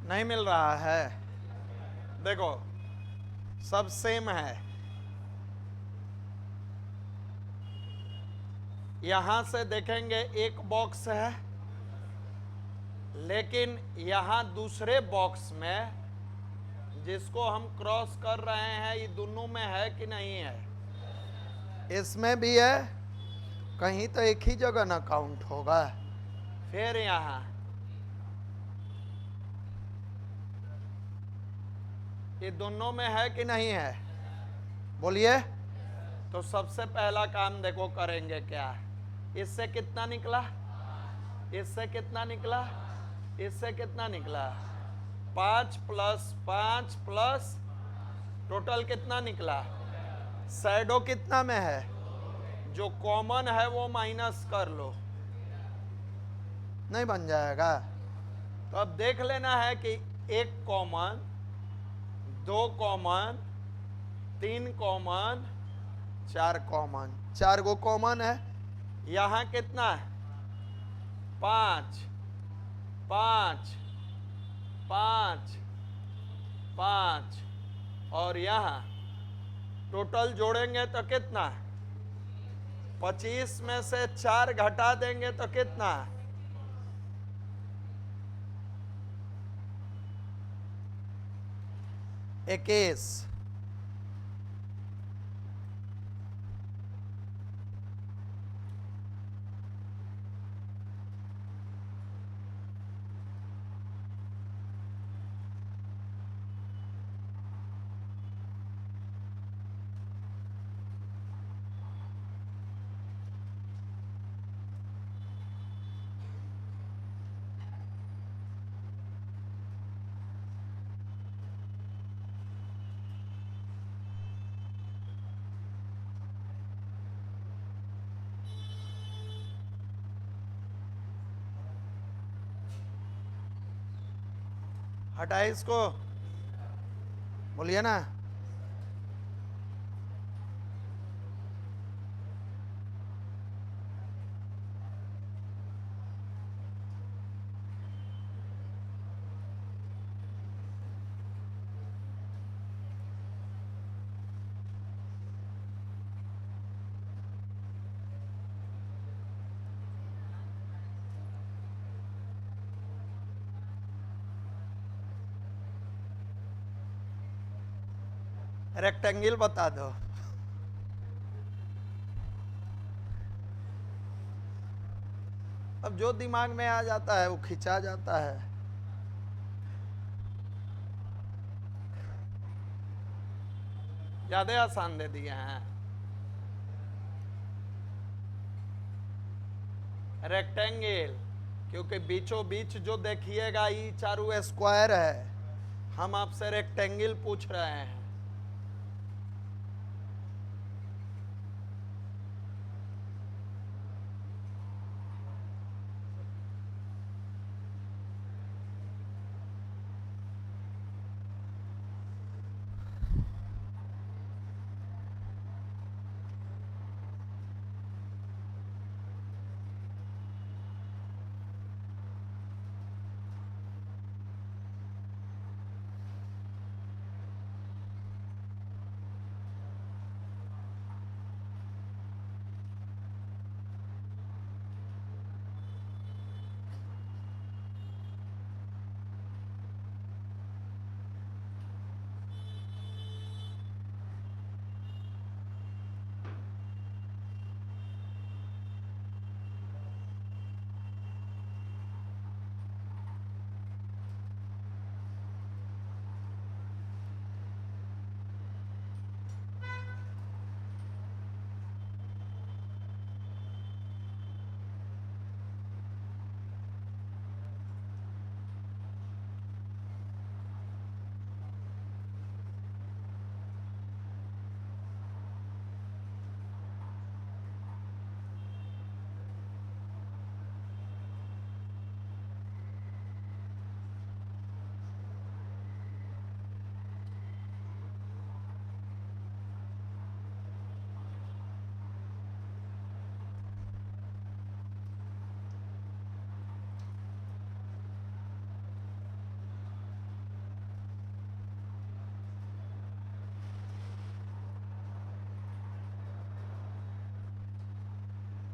S1: नहीं मिल रहा है? देखो सब सेम है। यहां से देखेंगे एक बॉक्स है, लेकिन यहां दूसरे बॉक्स में जिसको हम क्रॉस कर रहे हैं, ये दोनों में है कि नहीं है? इसमें भी है कहीं तो एक ही जगह ना काउंट होगा। फिर यहाँ ये दोनों में है कि नहीं है? बोलिए। तो सबसे पहला काम देखो करेंगे क्या। इससे कितना निकला, इससे कितना निकला, इससे कितना निकला, 5 + 5 + टोटल कितना निकला। शैडो कितना में है, जो कॉमन है वो माइनस कर लो, नहीं बन जाएगा। तो अब देख लेना है कि 1 कॉमन, 2 कॉमन, 3 कॉमन, 4 कॉमन, 4 गो कॉमन है। यहाँ कितना है, 5 5 5 5 और यहाँ टोटल जोड़ेंगे तो कितना, 25 में से 4 घटा देंगे तो कितना, 21। हटाए इसको, बोलिए ना। रेक्टेंगल बता दो। अब जो दिमाग में आ जाता है वो खिंचा जाता है। ज्यादा आसान दे दिए हैं। रेक्टेंगल, क्योंकि बीचों बीच जो देखिएगा ई चारों स्क्वायर है, हम आपसे रेक्टेंगल पूछ रहे हैं।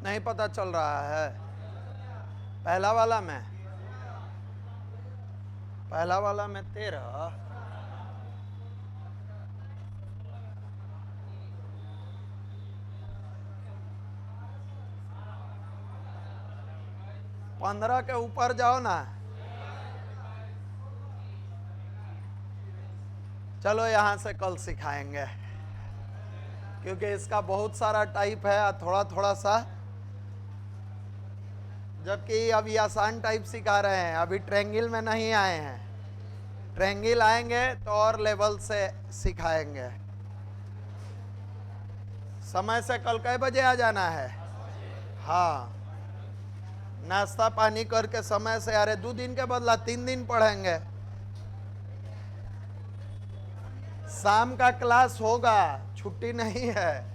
S1: नहीं पता चल रहा है। पहला वाला में 13। 15 के ऊपर जाओ ना। चलो यहाँ से कल सिखाएंगे, क्योंकि इसका बहुत सारा टाइप है, थोड़ा थोड़ा सा, जबकि अभी आसान टाइप सिखा रहे हैं, अभी ट्रायंगल में नहीं आए हैं। ट्रायंगल आएंगे तो और लेवल से सिखाएंगे। समय से कल कै बजे आ जाना है? हाँ, नाश्ता पानी करके समय से। अरे 2 दिन के बदला 3 दिन पढ़ेंगे। शाम का क्लास होगा, छुट्टी नहीं है।